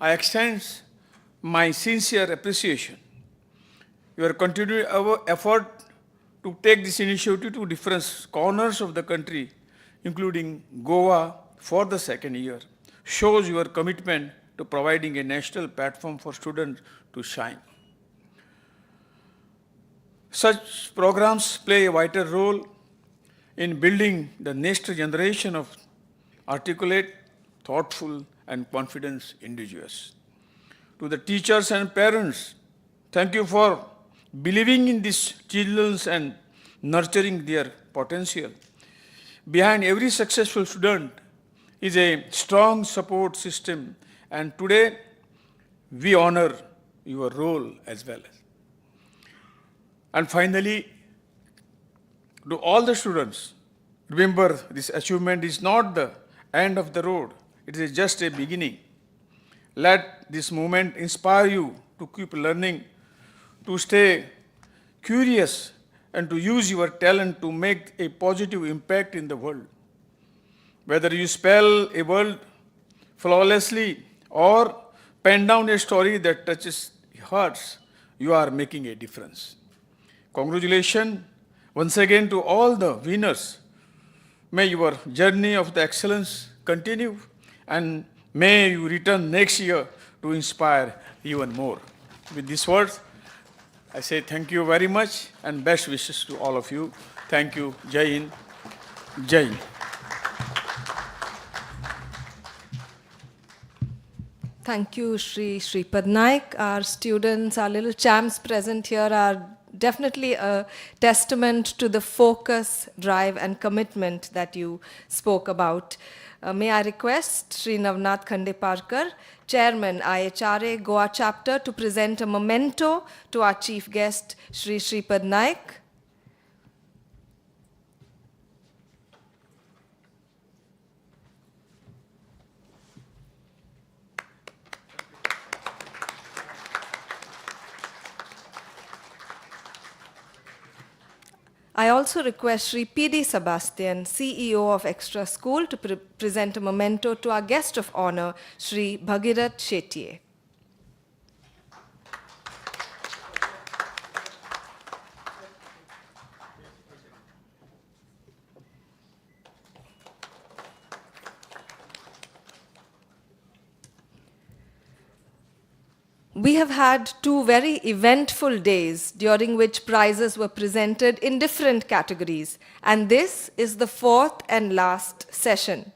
I extend my sincere appreciation. Your continued effort to take this initiative to different corners of the country, including Goa for the second year, shows your commitment to providing a national platform for students to shine. Such programs play a vital role in building the next generation of articulate, thoughtful, and confident individuals. To the teachers and parents, thank you for believing in these children and nurturing their potential. Behind every successful student is a strong support system, and today we honor your role as well. And finally, to all the students, remember this achievement is not the end of the road, it is just a beginning. Let this moment inspire you to keep learning, to stay curious, and to use your talent to make a positive impact in the world. Whether you spell a word flawlessly or pen down a story that touches hearts, you are making a difference. Congratulations once again to all the winners. May your journey of the excellence continue, and may you return next year to inspire even more. With these words, I say thank you very much and best wishes to all of you. Thank you. Jai Hind. Jai Hind. Thank you, Shri Shripad Naik. Our students, our little champs present here are definitely a testament to the focus, drive, and commitment that you spoke about. May I request Shri Navnath Khandeparkar, Chairman, IHRA Goa Chapter, to present a memento to our chief guest, Shri Shripad Naik. I also request Shri P.D. Sebastian, CEO of Extraschool, to present a memento to our guest of honor, Shri Bhagirat Shetye. We have had two very eventful days during which prizes were presented in different categories, and this is the fourth and last session.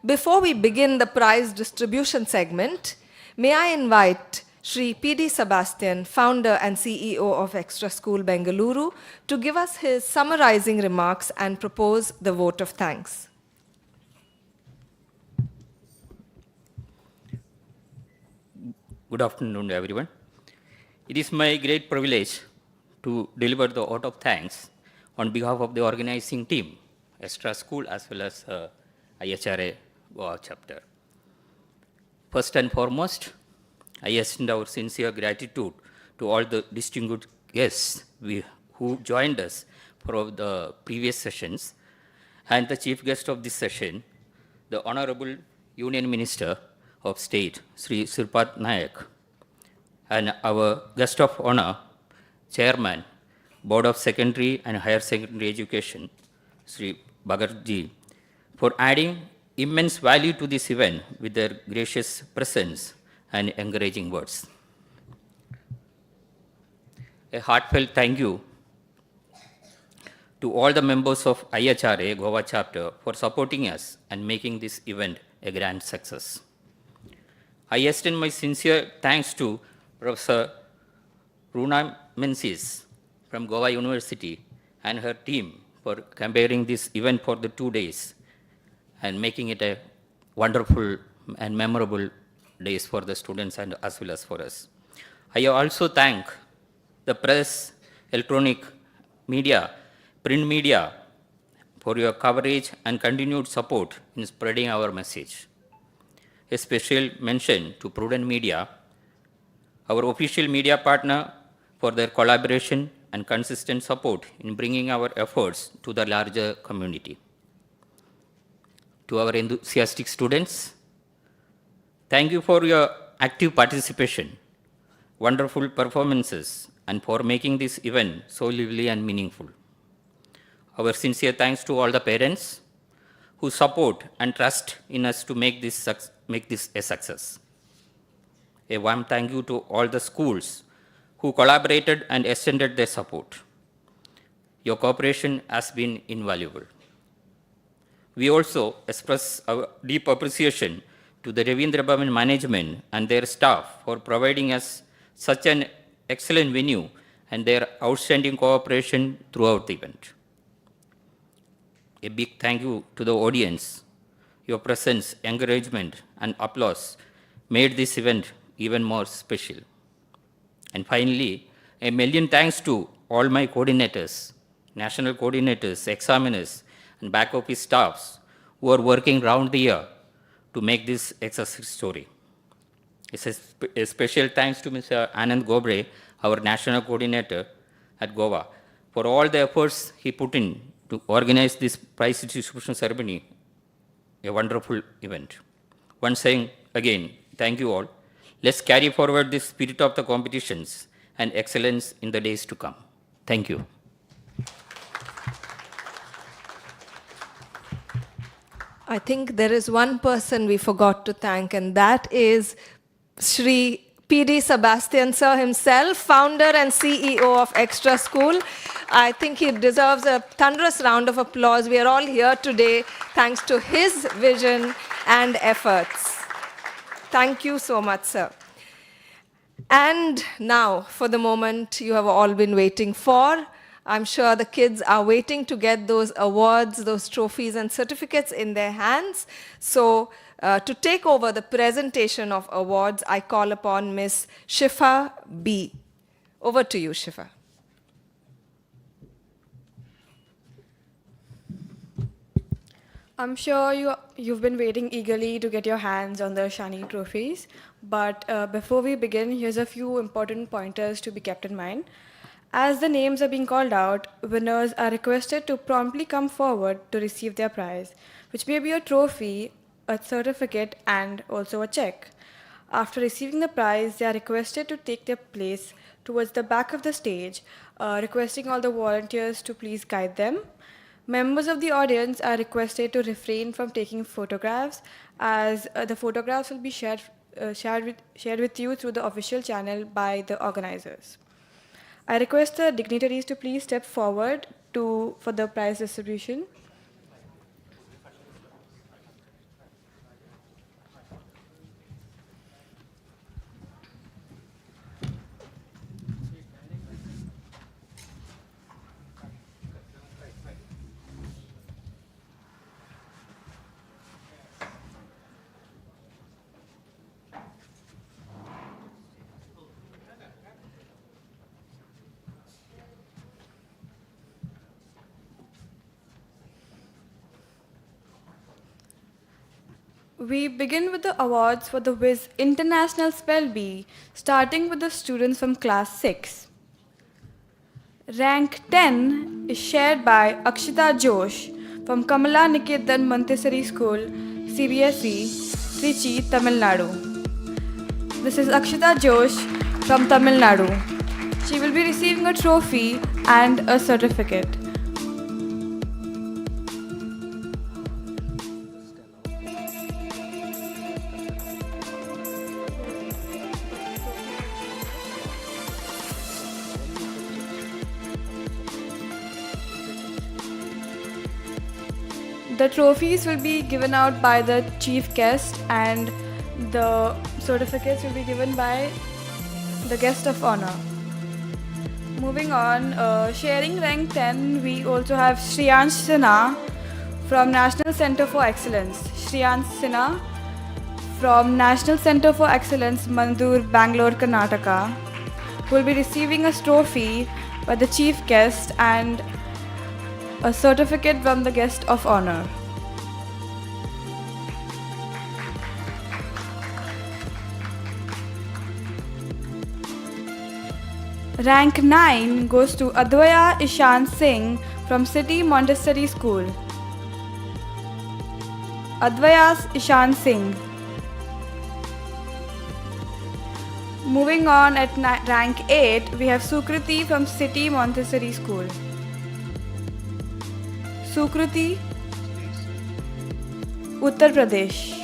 Before we begin the prize distribution segment, may I invite Shri P.D. Sebastian, founder and CEO of Extraschool Bangluru, to give us his summarizing remarks and propose the vote of thanks. Good afternoon, everyone. It is my great privilege to deliver the vote of thanks on behalf of the organizing team, Extraschool, as well as IHRA Goa chapter. First and foremost, I extend our sincere gratitude to all the distinguished guests who joined us for the previous sessions, and the chief guest of this session, the Honorable Union Minister of State, Sri Shripad Naik, and our guest of honor, Chairman, Board of Secondary and Higher Secondary Education, Sri Bhagatji, for adding immense value to this event with their gracious presence and encouraging words. A heartfelt thank you to all the members of IHRA Goa chapter for supporting us and making this event a grand success. I extend my sincere thanks to Professor Runa Menzies from Goa University and her team for comparing this event for the 2 days and making it a wonderful and memorable days for the students and as well as for us. I also thank the press, electronic media, print media for your coverage and continued support in spreading our message. A special mention to Prudent Media our official media partner for their collaboration and consistent support in bringing our efforts to the larger community. To our enthusiastic students, thank you for your active participation, wonderful performances, and for making this event so lively and meaningful. Our sincere thanks to all the parents who support and trust in us to make this a success. A warm thank you to all the schools who collaborated and extended their support. Your cooperation has been invaluable. We also express our deep appreciation to the Ravindra Bhavan management and their staff for providing us such an excellent venue and their outstanding cooperation throughout the event. A big thank you to the audience. Your presence, encouragement, and applause made this event even more special. And finally, a million thanks to all my coordinators, national coordinators, examiners, and back office staffs who are working round the year to make this a success story. It's a special thanks to Mr. Anand Gobre, our national coordinator at Goa, for all the efforts he put in to organize this prize distribution ceremony, a wonderful event. Once again, thank you all. Let's carry forward this spirit of the competitions and excellence in the days to come. Thank you. I think there is one person we forgot to thank, and that is Shri P.D. Sebastian Sir himself, founder and CEO of Extraschool. I think he deserves a thunderous round of applause. We are all here today thanks to his vision and efforts. Thank you so much, sir. And now, for the moment you have all been waiting for. I'm sure the kids are waiting to get those awards, those trophies and certificates in their hands. So, to take over the presentation of awards, I call upon Miss Shifa B. Over to you, Shifa. I'm sure you've been waiting eagerly to get your hands on the shiny trophies. But before we begin, here's a few important pointers to be kept in mind. As the names are being called out, winners are requested to promptly come forward to receive their prize, which may be a trophy, a certificate, and also a check. After receiving the prize, they are requested to take their place towards the back of the stage, requesting all the volunteers to please guide them. Members of the audience are requested to refrain from taking photographs, as the photographs will be shared with you through the official channel by the organizers. I request the dignitaries to please step forward for the prize distribution. We begin with the awards for the Whiz International Spell Bee, starting with the students from class 6. Rank 10 is shared by Akshita Josh from Kamala Niketan Montessori School, CBSE, Trichy, Tamil Nadu. This is Akshita Josh from Tamil Nadu. She will be receiving a trophy and a certificate. The trophies will be given out by the chief guest and the certificates will be given by the guest of honor. Moving on, sharing rank 10, we also have Shriyansh Sinha from National Center for Excellence. Shriyansh Sinha from National Center for Excellence, Mandur, Bangalore, Karnataka, who will be receiving a trophy by the chief guest and a certificate from the guest of honor. Rank 9 goes to Advaya Ishan Singh from City Montessori School. Advaya Ishan Singh. Moving on at rank 8, we have Sukriti from City Montessori School. Sukriti, Uttar Pradesh.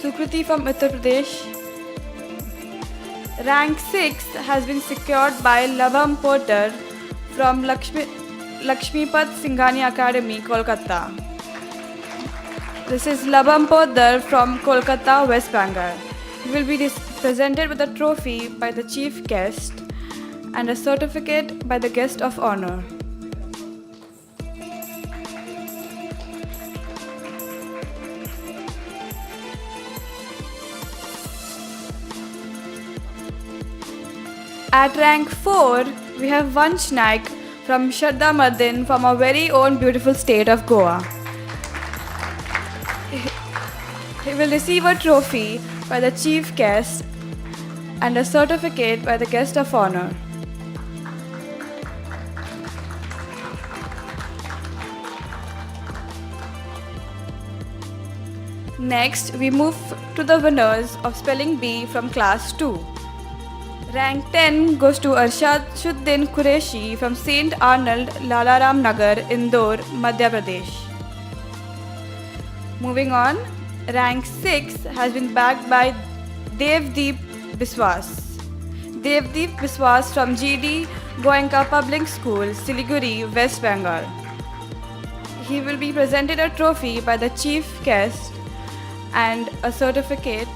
Sukriti from Uttar Pradesh. Rank 6 has been secured by Labham Porter from Lakshmipad Singhani Academy, Kolkata. This is Labham Porter from Kolkata, West Bengal. He will be presented with a trophy by the chief guest and a certificate by the guest of honor. At rank 4, we have Vansh Naik from Shraddha Madin from our very own beautiful state of Goa. He will receive a trophy by the chief guest and a certificate by the guest of honor. Next, we move to the winners of Spelling Bee from class 2. Rank 10 goes to Arshad Shuddin Qureshi from St. Arnold, Lalaram Nagar, Indore, Madhya Pradesh. Moving on, rank 6 has been bagged by Devdeep Biswas. Devdeep Biswas from GD Goenka Public School, Siliguri, West Bengal. He will be presented a trophy by the chief guest and a certificate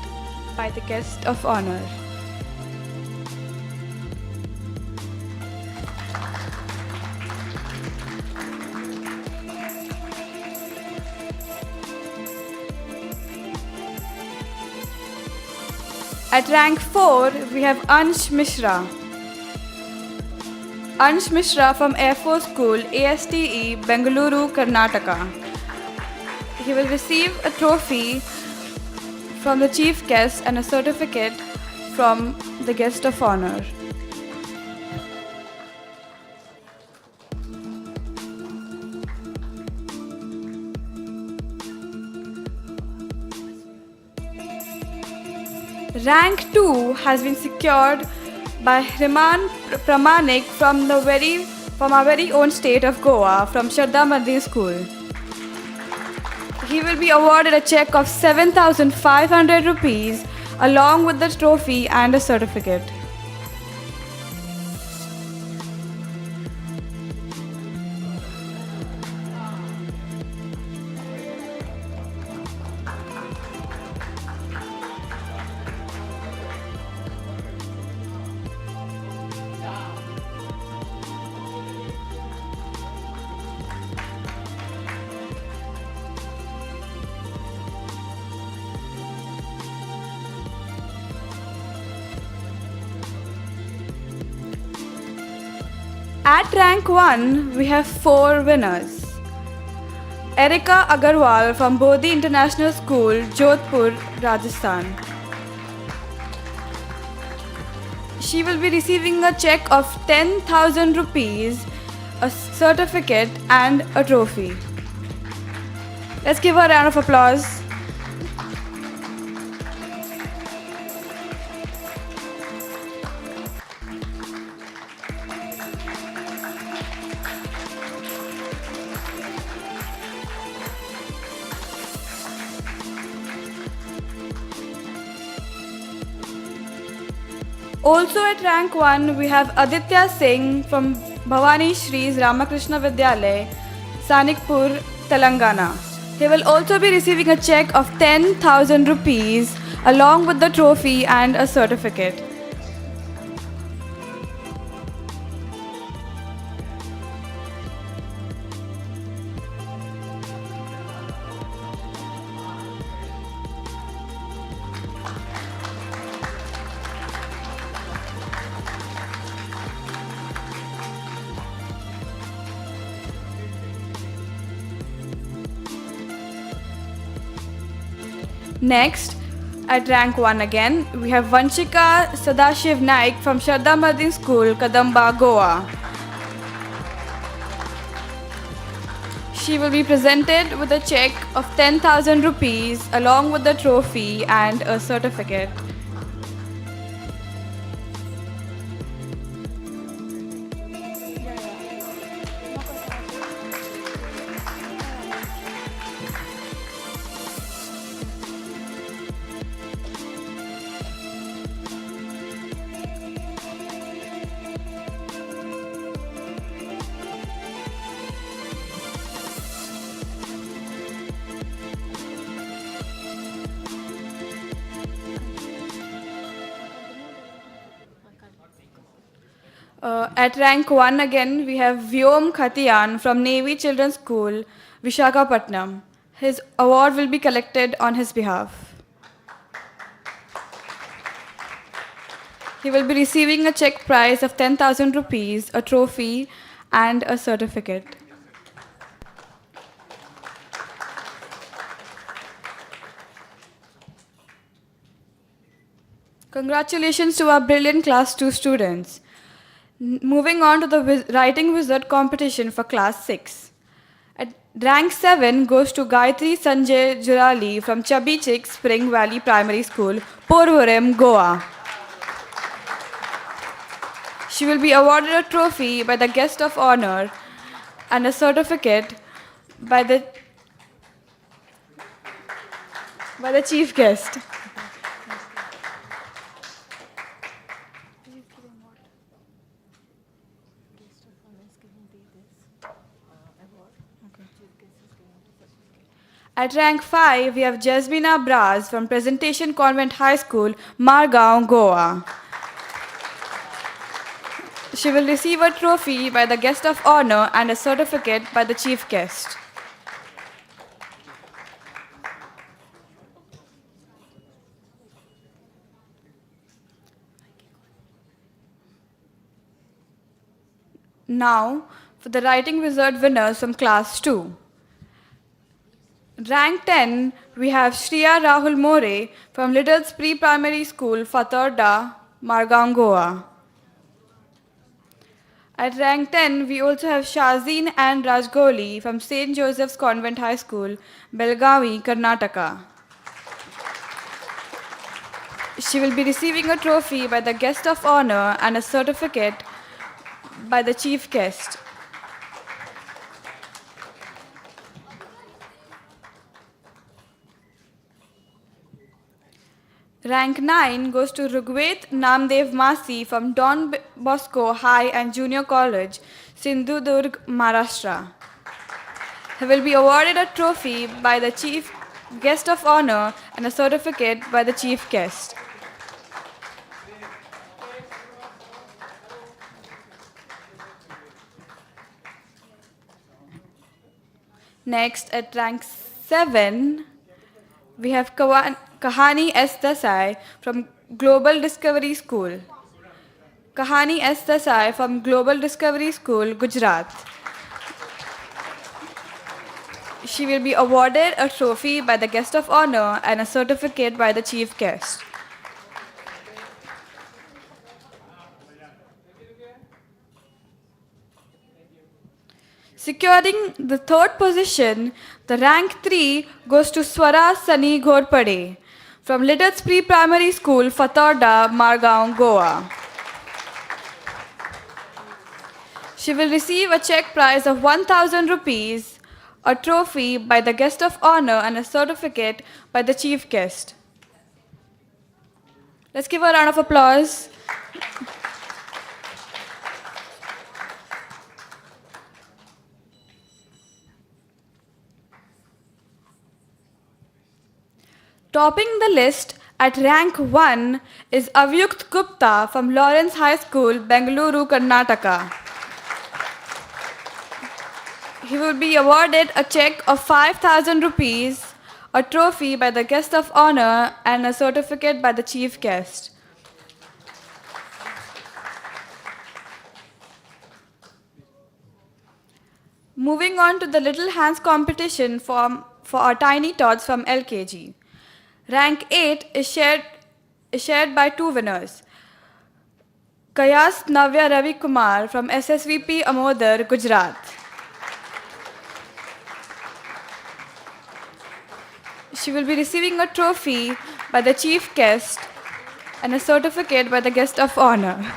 by the guest of honor. At rank 4, we have Ansh Mishra. Ansh Mishra from Air Force School, ASTE, Bangluru, Karnataka. He will receive a trophy from the chief guest and a certificate from the guest of honor. Rank 2 has been secured by Hriman Pramanik from our very own state of Goa, from Shraddha Madin School. He will be awarded a check of 7,500 rupees along with the trophy and a certificate. At rank 1, we have 4 winners. Erika Agarwal from Bodhi International School, Jodhpur, Rajasthan. She will be receiving a check of 10,000 rupees, a certificate and a trophy. Let's give her a round of applause. Also at rank 1, we have Aditya Singh from Bhavani Shree's Ramakrishna Vidyalay, Sanikpur, Telangana. He will also be receiving a check of 10,000 rupees along with the trophy and a certificate. Next, At rank 1 again, we have Vanshika Sadashiv Naik from Shraddha Madin School, Kadamba, Goa. She will be presented with a check of 10,000 rupees along with the trophy and a certificate. At rank 1 again, we have Vyom Khatian from Navy Children's School, Vishakhapatnam. His award will be collected on his behalf. He will be receiving a check prize of 10,000 rupees, a trophy, and a certificate. Congratulations to our brilliant class 2 students. Moving on to the writing wizard competition for class 6. At rank 7 goes to Gayatri Sanjay Jurali from Chubby Chick Spring Valley Primary School, Porvorim, Goa. She will be awarded a trophy by the guest of honor and a certificate by the chief guest. At rank 5, we have Jasmina Braz from Presentation Convent High School, Margao, Goa. She will receive a trophy by the guest of honor and a certificate by the chief guest. Now, for the writing wizard winners from class 2. Rank 10, we have Shriya Rahul More from Little's Pre-Primary School, Fatarda, Margao, Goa. At rank 10, we also have Shazeen and Rajgoli from St. Joseph's Convent High School, Belgavi, Karnataka. She will be receiving a trophy by the guest of honor and a certificate by the chief guest. Rank 9 goes to Rugvet Namdev Masi from Don Bosco High and Junior College, Sindhudurg, Maharashtra. He will be awarded a trophy by the chief guest of honor and a certificate by the chief guest. Next, at rank 7, we have Kahani S. Desai from Global Discovery School. Kahani S. Desai from Global Discovery School, Gujarat. She will be awarded a trophy by the guest of honor and a certificate by the chief guest. Securing the third position, the rank 3 goes to Swara Sani Ghorpade from Little's Pre-Primary School, Fatarda, Margao, Goa. She will receive a check prize of 1,000 rupees, a trophy by the guest of honor and a certificate by the chief guest. Let's give her a round of applause. Topping the list at rank 1 is Avyukt Gupta from Lawrence High School, Bangluru, Karnataka. He will be awarded a check of 5,000 rupees, a trophy by the guest of honor, and a certificate by the chief guest. Moving on to the Little Hands competition for our tiny tots from LKG. Rank 8 is shared by two winners. Kayas Navya Ravi Kumar from SSVP Amodar, Gujarat. She will be receiving a trophy by the chief guest and a certificate by the guest of honor.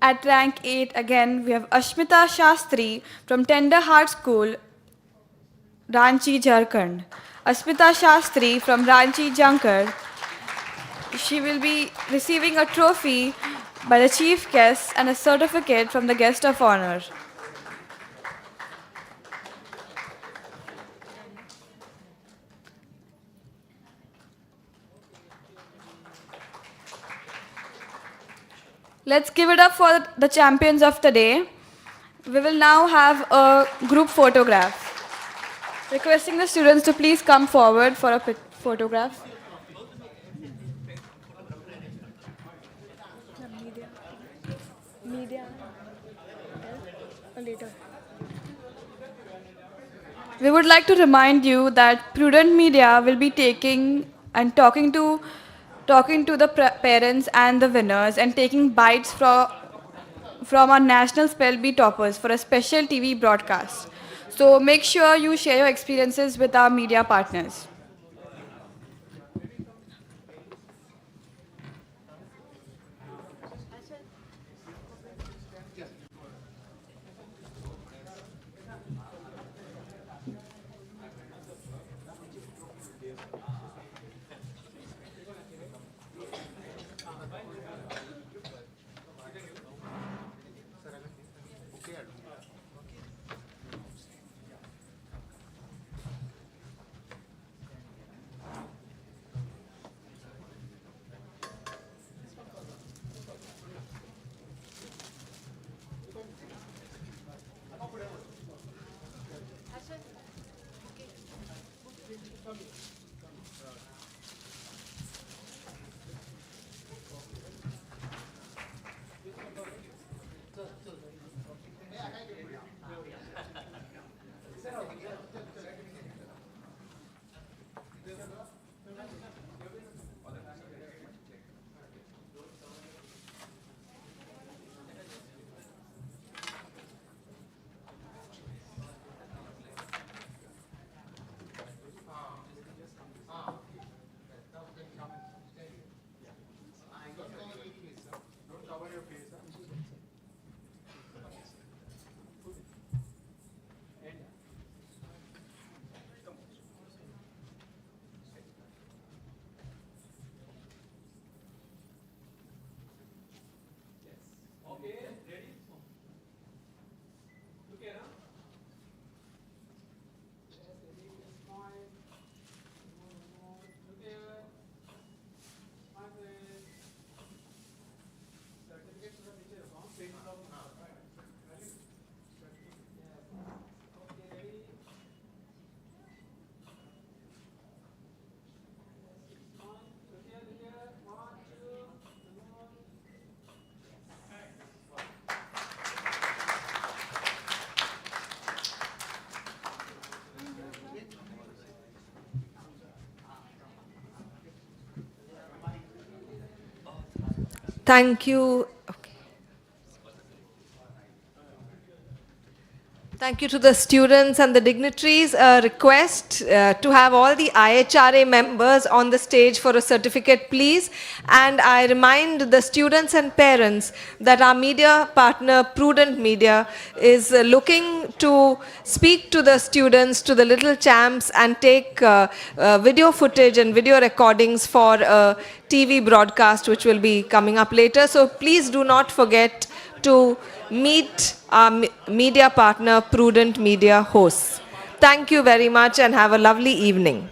At rank 8, again, we have Ashmita Shastri from Tender Heart School, Ranchi, Jharkhand. Ashmita Shastri from Ranchi, Jharkhand. She will be receiving a trophy by the chief guest and a certificate from the guest of honor. Let's give it up for the champions of the day. We will now have a group photograph. Requesting the students to please come forward for a photograph. Media. Later. We would like to remind you that Prudent Media will be taking and talking to the parents and the winners and taking bites from our national spell bee toppers for a special TV broadcast. So make sure you share your experiences with our media partners. Thank you. Okay. Thank you to the students and the dignitaries. A request to have all the IHRA members on the stage for a certificate, please. And I remind the students and parents that our media partner, Prudent Media, is looking to speak to the students, to the little champs, and take video footage and video recordings for a TV broadcast, which will be coming up later. So please do not forget to meet our media partner, Prudent Media hosts. Thank you very much and have a lovely evening.